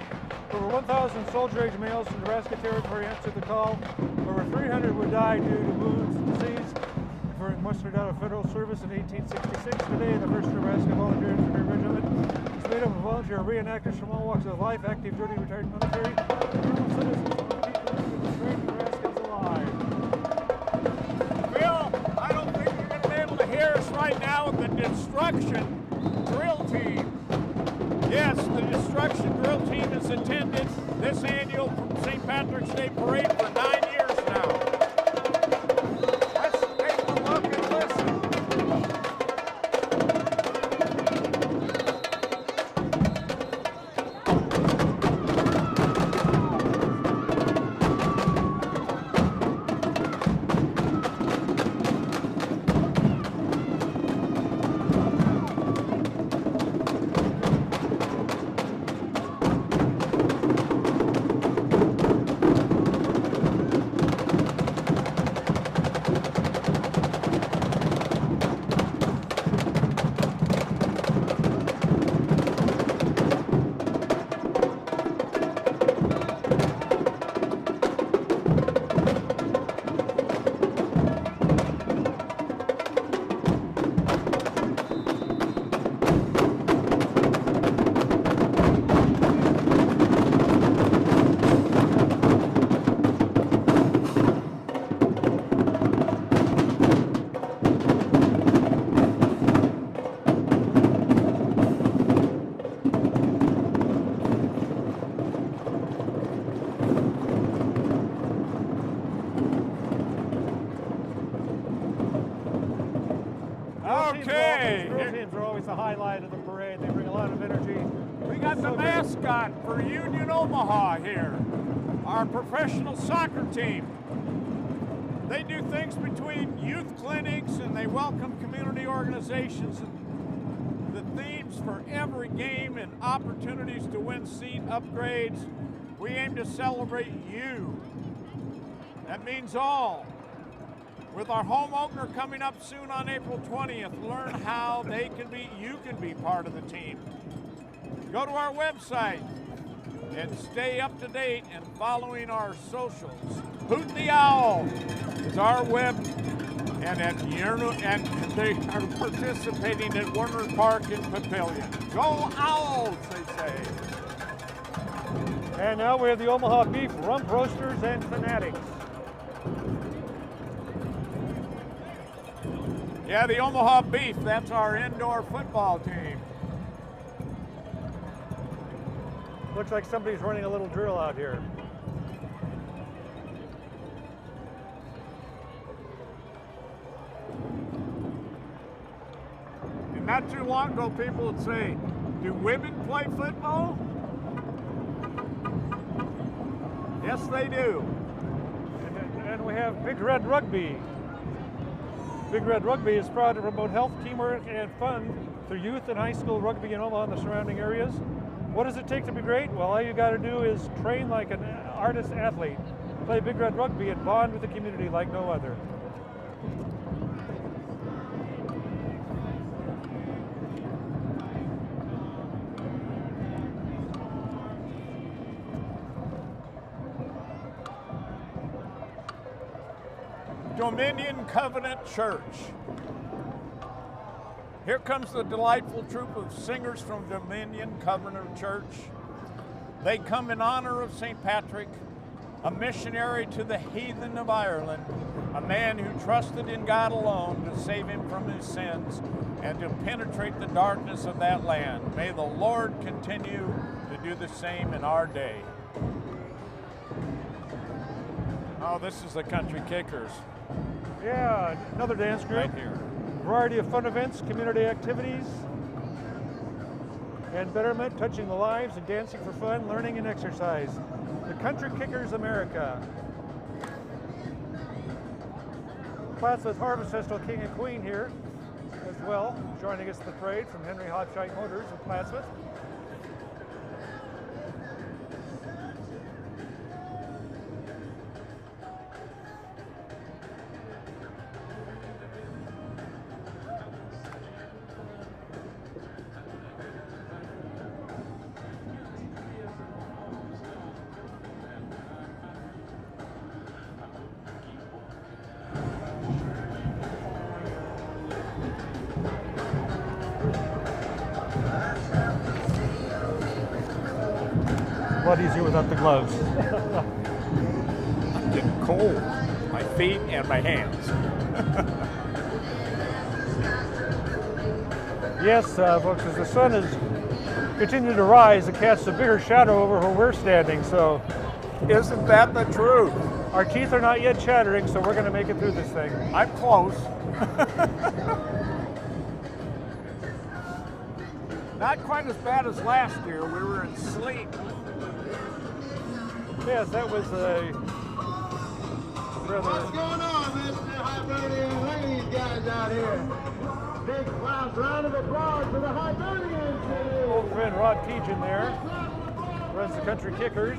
Over 1,000 soldier-age males from Nebraska Territory answered the call. Over 300 would die due to wounds and disease before mustered out of federal service in 1866. Today, the 1st Nebraska Volunteer Infantry Regiment is made up of volunteer reenactors from all walks of life, active duty, retired military, normal citizens, and the people who keep the great Nebraskans alive. Bill, I don't think you're going to be able to hear us right now with the Destruction Drill Team. Yes, the Destruction Drill Team has attended this annual St. Patrick's Day Parade for 9 years now. Let's take a look and listen. Drill teams are always the highlight of the parade. They bring a lot of energy. We got the mascot for Union Omaha here, our professional soccer team. They do things between youth clinics and they welcome community organizations. And the themes for every game and opportunities to win seat upgrades. We aim to celebrate you. That means all. With our home opener coming up soon on April 20th, learn how you can be part of the team. Go to our website and stay up to date and following our socials. Hoot the Owl is our web, and they are participating at Warner Park and Papillion. Go Owls, they say. And now we have the Omaha Beef Rump Roasters and Fanatics. Yeah, the Omaha Beef, that's our indoor football team. Looks like somebody's running a little drill out here. And not too long ago, people would say, do women play football? Yes, they do. And we have Big Red Rugby. Big Red Rugby is proud to promote health, teamwork, and fun through youth and high school rugby in Omaha and the surrounding areas. What does it take to be great? Well, all you got to do is train like an artist athlete, play Big Red Rugby, and bond with the community like no other. Dominion Covenant Church. Here comes the delightful troop of singers from Dominion Covenant Church. They come in honor of St. Patrick, a missionary to the heathen of Ireland, a man who trusted in God alone to save him from his sins and to penetrate the darkness of that land. May the Lord continue to do the same in our day. Oh, this is the Country Kickers. Yeah, another dance group. Right here. Variety of fun events, community activities, and betterment, touching the lives and dancing for fun, learning, and exercise. The Country Kickers America. Plattsmouth Harvest Festival King and Queen here as well, joining us at the parade from Henry Hopshite Motors in Plattsmouth. lot easier without the gloves. I'm getting cold. My feet and my hands. Yes, folks, as the sun is continuing to rise, it casts a bigger shadow over where we're standing, so Isn't that the truth? our teeth are not yet chattering, so we're going to make it through this thing. I'm close. Not quite as bad as last year. We were in sleep. Yes, that was a What's rather... going on, Mr. Hibernian? Look at these guys out here. Big class round of applause for the Hibernians today. Old friend Rod Tejan there runs the Country Kickers.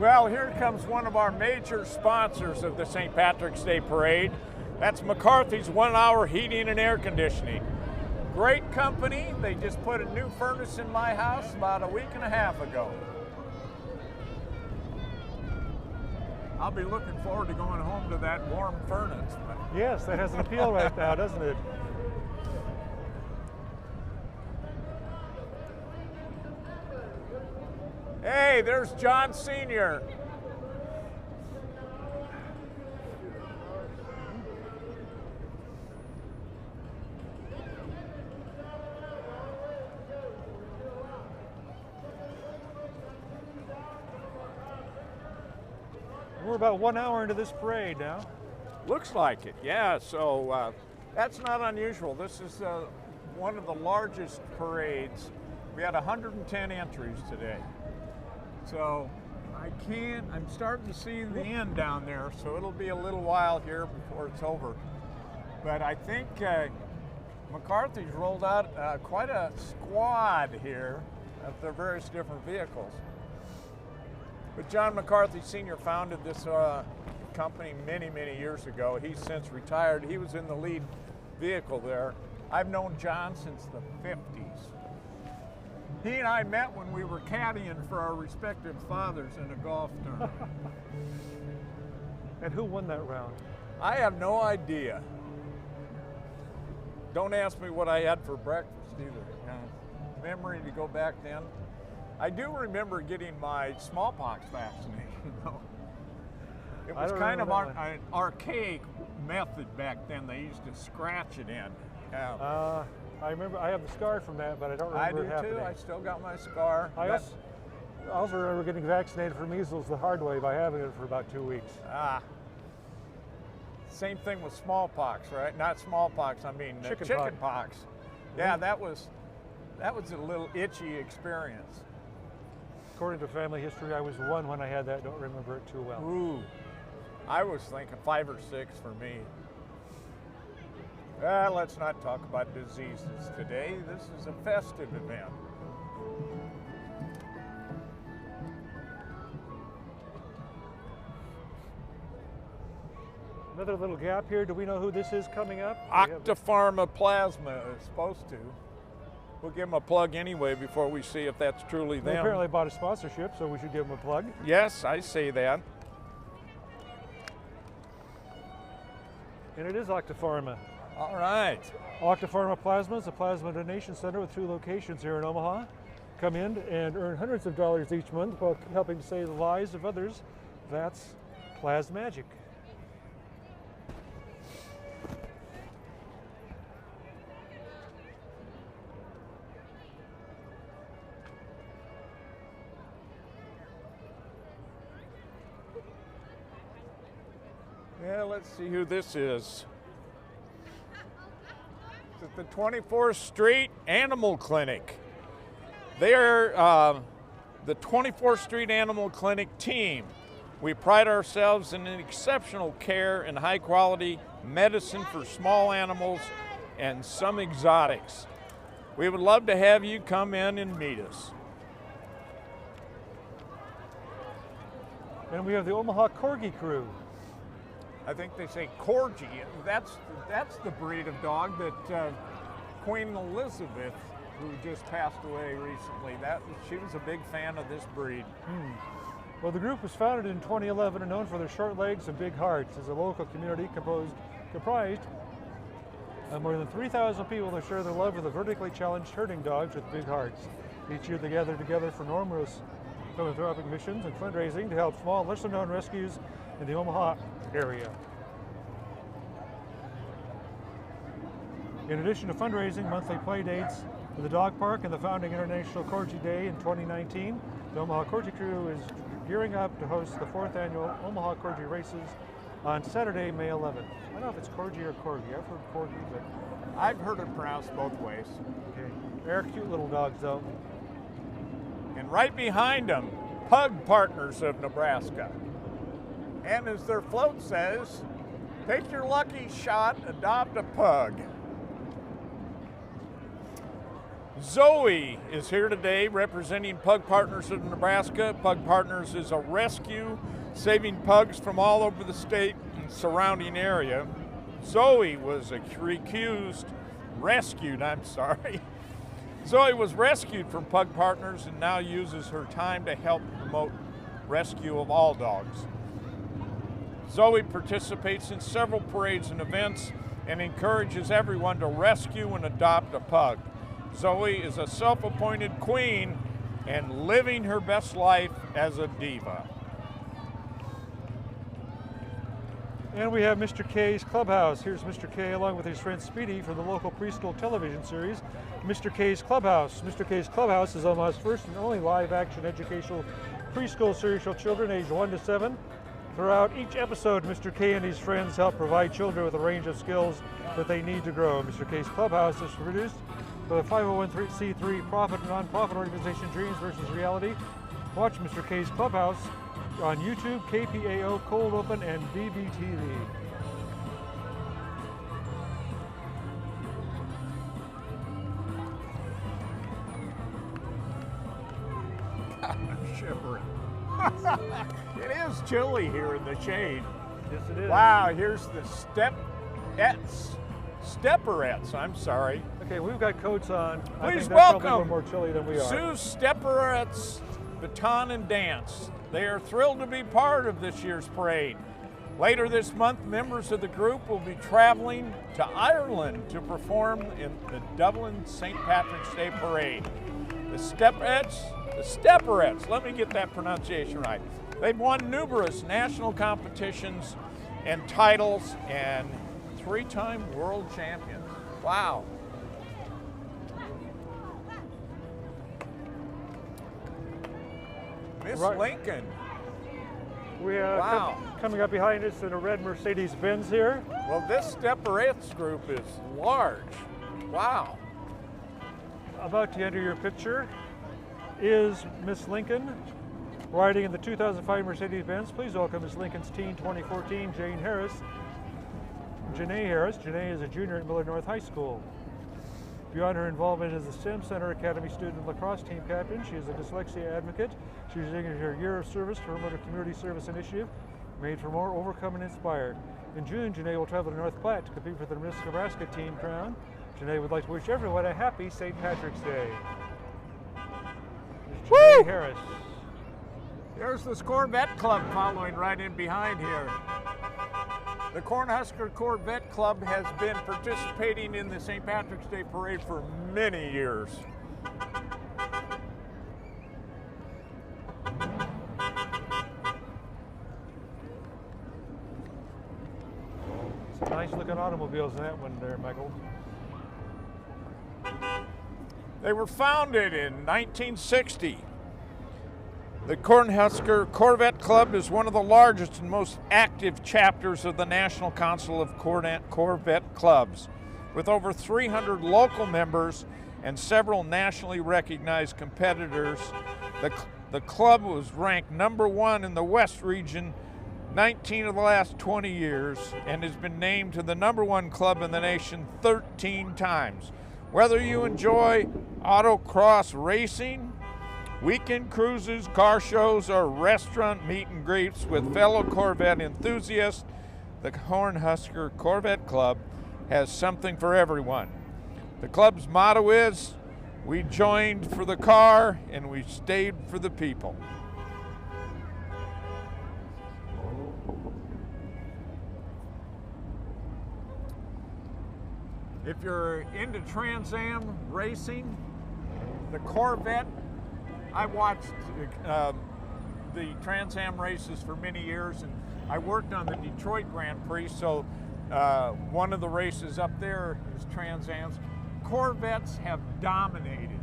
Well, here comes one of our major sponsors of the St. Patrick's Day Parade. That's McCarthy's 1 Hour Heating and Air Conditioning. Great company. They just put a new furnace in my house about a week and a half ago. I'll be looking forward to going home to that warm furnace. Yes, that has an appeal right now, doesn't it? Hey, there's John Sr. We're about 1 hour into this parade now. Looks like it, yeah. So that's not unusual. This is one of the largest parades. We had 110 entries today. So I'm starting to see the end down there, so it'll be a little while here before it's over. But I think McCarthy's rolled out quite a squad here of their various different vehicles. But John McCarthy Sr. founded this company many, many years ago. He's since retired. He was in the lead vehicle there. I've known John since the 50s. He and I met when we were caddying for our respective fathers in a golf tournament. And who won that round? I have no idea. Don't ask me what I had for breakfast either. Memory to go back then. I do remember getting my smallpox vaccination though. It was kind of an archaic method back then. They used to scratch it in. I remember, I have the scar from that, but I don't remember it happening. I do too. I still got my scar. I also remember getting vaccinated for measles the hard way by having it for about 2 weeks. Same thing with smallpox, right? Not smallpox, I mean Chickenpox. chickenpox. Yeah, that was a little itchy experience. According to family history, I was 1 when I had that. Don't remember it too well. Ooh, I was thinking 5 or 6 for me. Let's not talk about diseases today. This is a festive event. Another little gap here. Do we know who this is coming up? Octapharma Plasma is supposed to. We'll give them a plug anyway before we see if that's truly They them. apparently bought a sponsorship, so we should give them a plug. Yes, I say that. And it is Octapharma. All right. Octapharma Plasma is a plasma donation center with 2 locations here in Omaha. Come in and earn hundreds of dollars each month while helping to save the lives of others. That's Plasmagic. Yeah, let's see who this is. It's at the 24th Street Animal Clinic. They're the 24th Street Animal Clinic team. We pride ourselves in an exceptional care and high quality medicine for small animals and some exotics. We would love to have you come in and meet us. And we have the Omaha Corgi crew. I think they say Corgi. That's the breed of dog that Queen Elizabeth, who just passed away recently, she was a big fan of this breed. Well, the group was founded in 2011 and known for their short legs and big hearts. As a local community comprised of more than 3,000 people that share their love for the vertically challenged herding dogs with big hearts. Each year they gather together for numerous philanthropic missions and fundraising to help small, lesser-known rescues in the Omaha area. In addition to fundraising, monthly play dates for the dog park and the founding International Corgi Day in 2019, the Omaha Corgi Crew is gearing up to host the 4th annual Omaha Corgi Races on Saturday, May 11th. I don't know if it's Corgi or Corgi. I've heard Corgi, but I've heard it pronounced both ways. okay. They're cute little dogs, though. And right behind them, Pug Partners of Nebraska. And as their float says, take your lucky shot, adopt a pug. Zoe is here today representing Pug Partners of Nebraska. Pug Partners is a rescue, saving pugs from all over the state and surrounding area. Zoe was Zoe was rescued from Pug Partners and now uses her time to help promote rescue of all dogs. Zoe participates in several parades and events and encourages everyone to rescue and adopt a pug. Zoe is a self-appointed queen and living her best life as a diva. And we have Mr. K's Clubhouse. Here's Mr. K along with his friend Speedy from the local preschool television series, Mr. K's Clubhouse. Mr. K's Clubhouse is Omaha's first and only live-action educational preschool series for children aged 1 to 7. Throughout each episode, Mr. K and his friends help provide children with a range of skills that they need to grow. Mr. K's Clubhouse is produced by the 501c3 profit and nonprofit organization Dreams versus Reality. Watch Mr. K's Clubhouse on YouTube, KPAO, Cold Open, and BBTV. I'm shivering. It is chilly here in the shade. Yes, it is. Wow, here's the Stepperettes, I'm sorry. Okay, we've got coats on. I Please think that's probably a welcome little more chilly than we are. Sue's Stepperettes Baton and Dance. They are thrilled to be part of this year's parade. Later this month, members of the group will be traveling to Ireland to perform in the Dublin St. Patrick's Day Parade. The Stepperettes, let me get that pronunciation right. They've won numerous national competitions and titles and 3-time world champions. Wow. Miss Lincoln. We have Wow. coming up behind us in a red Mercedes-Benz here. Well, this Stepperettes group is large. Wow. About to enter your picture is Miss Lincoln riding in the 2005 Mercedes-Benz. Please welcome Miss Lincoln's teen 2014, Janae Harris. Janae is a junior at Miller North High School. Beyond her involvement as a STEM Center Academy student lacrosse team captain, she is a dyslexia advocate. She's using her year of service to promote a community service initiative, Made for More, Overcome and Inspire. In June, Janae will travel to North Platte to compete for the Miss Nebraska team crown. Janae would like to wish everyone a happy St. Patrick's Day. Janae Harris. There's this Corvette Club following right in behind here. The Cornhusker Corvette Club has been participating in the St. Patrick's Day Parade for many years. Some nice looking automobiles in that one there, Michael. They were founded in 1960. The Cornhusker Corvette Club is one of the largest and most active chapters of the National Council of Corvette Clubs, with over 300 local members and several nationally recognized competitors. The club was ranked #1 in the West region 19 of the last 20 years and has been named to the #1 club in the nation 13 times. Whether you enjoy autocross racing, weekend cruises, car shows, or restaurant meet and greets with fellow Corvette enthusiasts, the Cornhusker Corvette Club has something for everyone. The club's motto is, "We joined for the car and we stayed for the people." If you're into Trans Am racing, the Corvette, I watched the Trans Am races for many years, and I worked on the Detroit Grand Prix, so one of the races up there is Trans Ams. Corvettes have dominated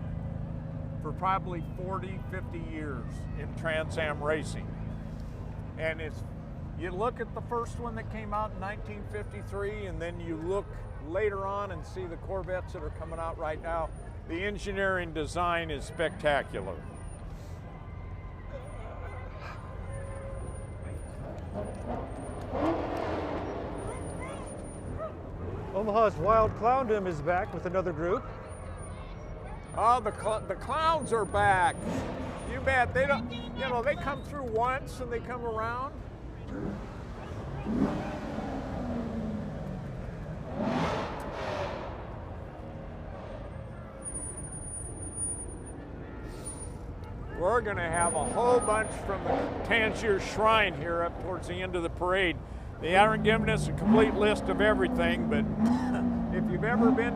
for probably 40, 50 years in Trans Am racing. And you look at the first one that came out in 1953, and then you look later on and see the Corvettes that are coming out right now. The engineering design is spectacular. Omaha's Wild Clowndom is back with another group. Oh, the clowns are back. You bet. They don't, they come through once and they come around. We're going to have a whole bunch from the Tangier Shrine here up towards the end of the parade. They aren't giving us a complete list of everything, but if you've ever been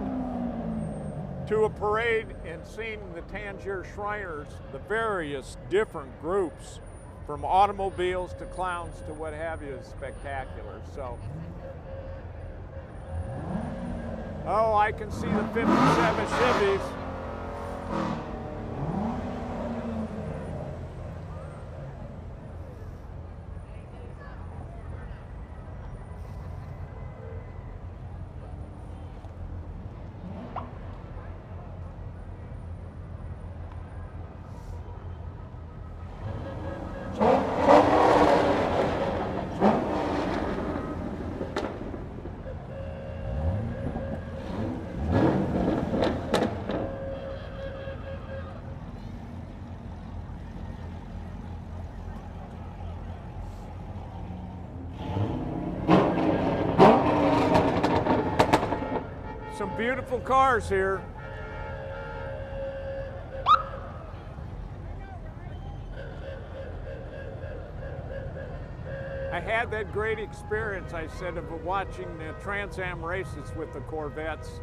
to a parade and seen the Tangier Shriners, the various different groups, from automobiles to clowns to what have you, is spectacular. So, oh, I can see the 57 Chevys. Some beautiful cars here. I had that great experience, I said, of watching the Trans Am races with the Corvettes.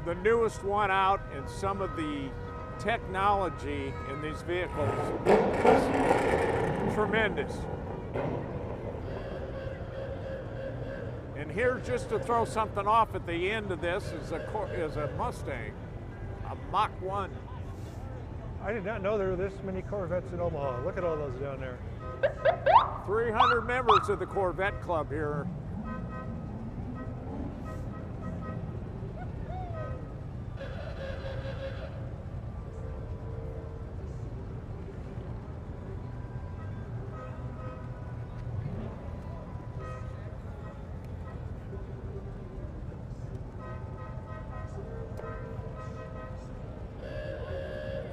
The newest one out, and some of the technology in these vehicles is tremendous. And here, just to throw something off at the end of this, is a Mustang, a Mach 1. I did not know there were this many Corvettes in Omaha. Look at all those down there. 300 members of the Corvette Club here.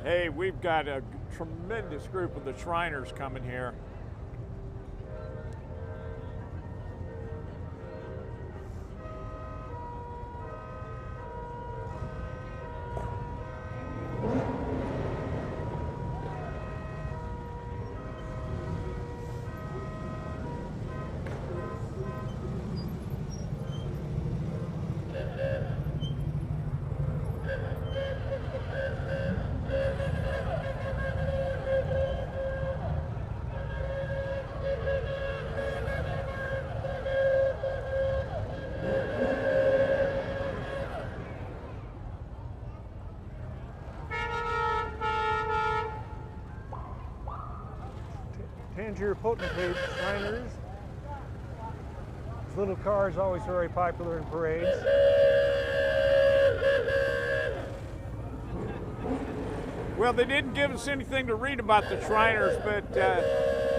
Hey, we've got a tremendous group of the Shriners coming here. Tangier Potentate Shriners. This little car is always very popular in parades. Well, they didn't give us anything to read about the Shriners, but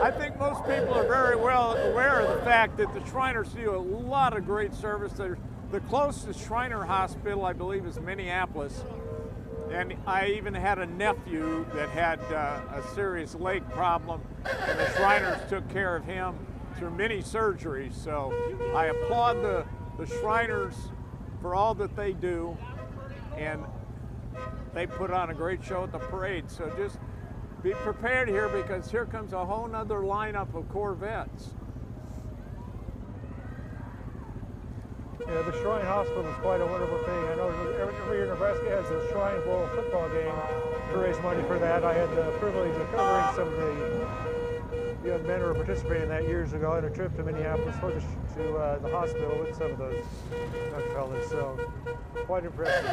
I think most people are very well aware of the fact that the Shriners do a lot of great service. The closest Shriner hospital, I believe, is Minneapolis. And I even had a nephew that had a serious leg problem, and the Shriners took care of him through many surgeries. So I applaud the Shriners for all that they do, and they put on a great show at the parade. So just be prepared here, because here comes a whole nother lineup of Corvettes. Yeah, the Shrine Hospital is quite a wonderful thing. I know every year Nebraska has a Shrine Bowl football game to raise money for that. I had the privilege of covering some of the young men who were participating in that years ago on a trip to Minneapolis to the hospital with some of those young fellas. So, quite impressive.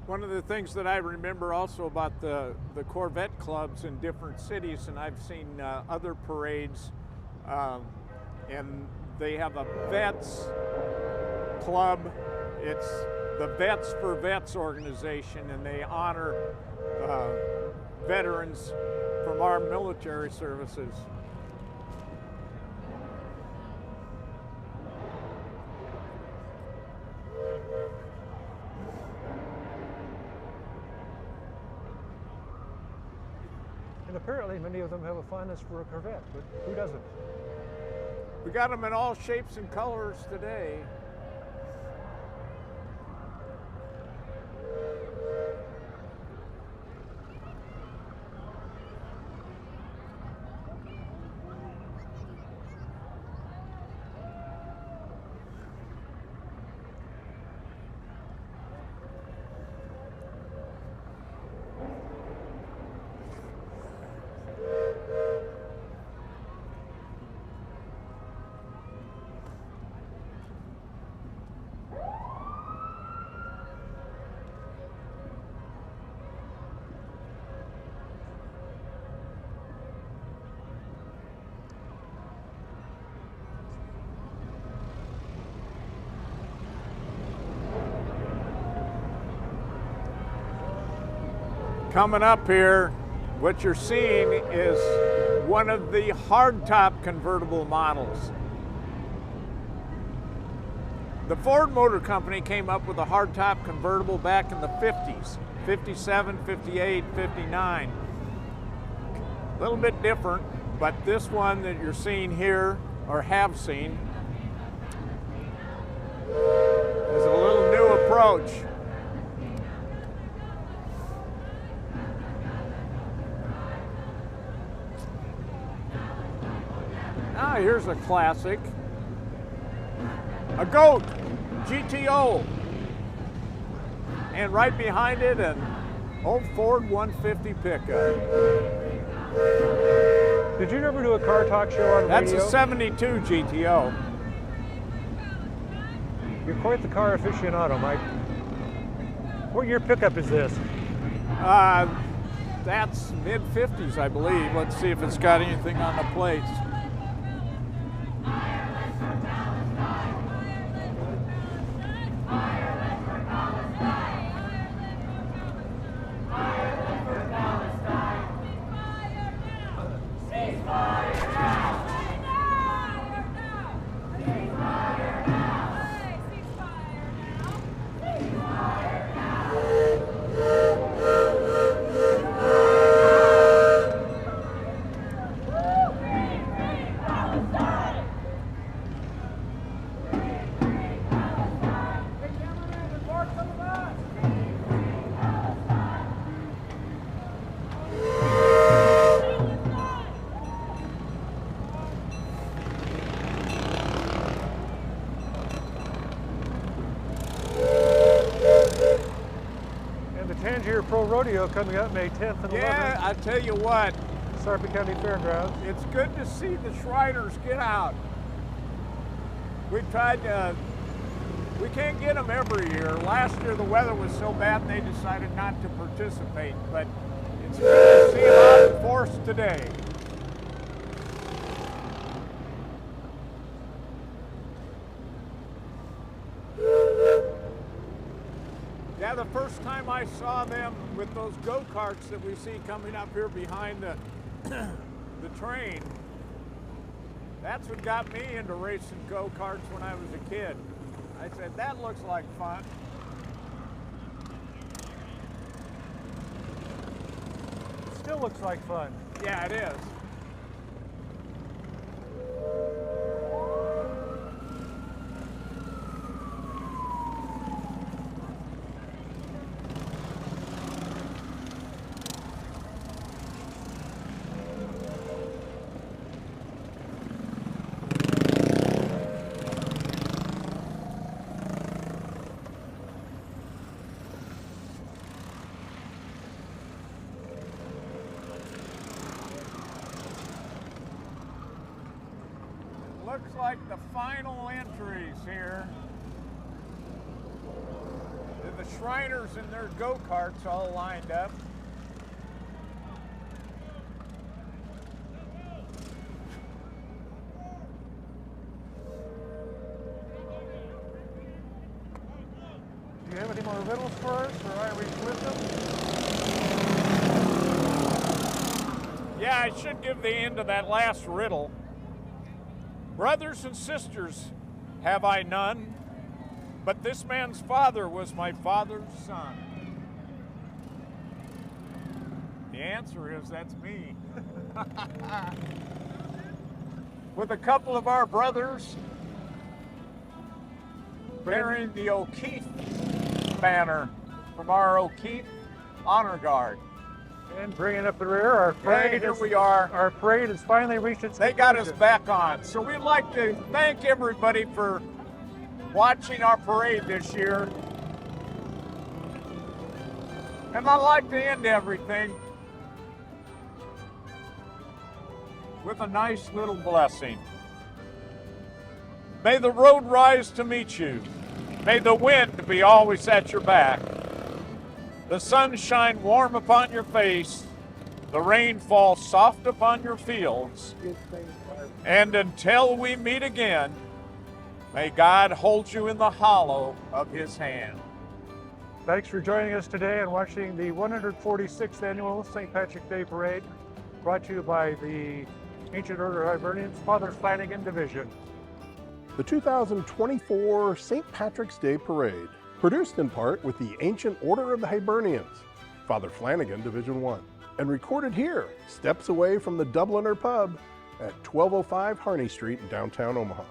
One of the things that I remember also about the Corvette clubs in different cities, and I've seen other parades, and they have a Vets club. It's the Vets for Vets organization, and they honor veterans from our military services. And apparently many of them have a fondness for a Corvette, but who doesn't? We got them in all shapes and colors today. Coming up here, what you're seeing is one of the hardtop convertible models. The Ford Motor Company came up with a hardtop convertible back in the 50s, 57, 58, 59. A little bit different, but this one that you're seeing here, or have seen, is a little new approach. Now here's a classic, a GOAT GTO, and right behind it an old Ford 150 pickup. Did you ever do a car talk show on That's radio? a 72 GTO. You're quite the car aficionado, Mike. What year pickup is this? That's mid-50s, I believe. Let's see if it's got anything on the plates. Pro Rodeo coming up May 10th and 11th. Yeah, I tell you what, Sarpy County Fairgrounds. it's good to see the Shriners get out. We've tried to, we can't get them every year. Last year the weather was so bad and they decided not to participate, but it's good to see them out in force today. Yeah, the first time I saw them with those go-karts that we see coming up here behind the, the train, that's what got me into racing go-karts when I was a kid. I said, that looks like fun. Still looks like fun. Yeah, it is. Looks like the final entries here. The Shriners and their go-karts all lined up. Do you have any more riddles for us, or Irish wisdom? Yeah, I should give the end of that last riddle. Brothers and sisters have I none, but this man's father was my father's son. The answer is, that's me. With a couple of our brothers bearing the O'Keefe banner from our O'Keefe Honor Guard. And bringing up the rear, our parade. Here we are. Our parade has finally reached its They got us conclusion. back on. So we'd like to thank everybody for watching our parade this year. And I'd like to end everything with a nice little blessing. May the road rise to meet you. May the wind be always at your back. The sun shine warm upon your face. The rain fall soft upon your fields. And until we meet again, may God hold you in the hollow of his hand. Thanks for joining us today and watching the 146th Annual St. Patrick's Day Parade, brought to you by the Ancient Order of Hibernians, Father Flanagan Division. The 2024 St. Patrick's Day Parade, produced in part with the Ancient Order of the Hibernians, Father Flanagan Division 1, and recorded here, steps away from the Dubliner Pub at 1205 Harney Street in downtown Omaha.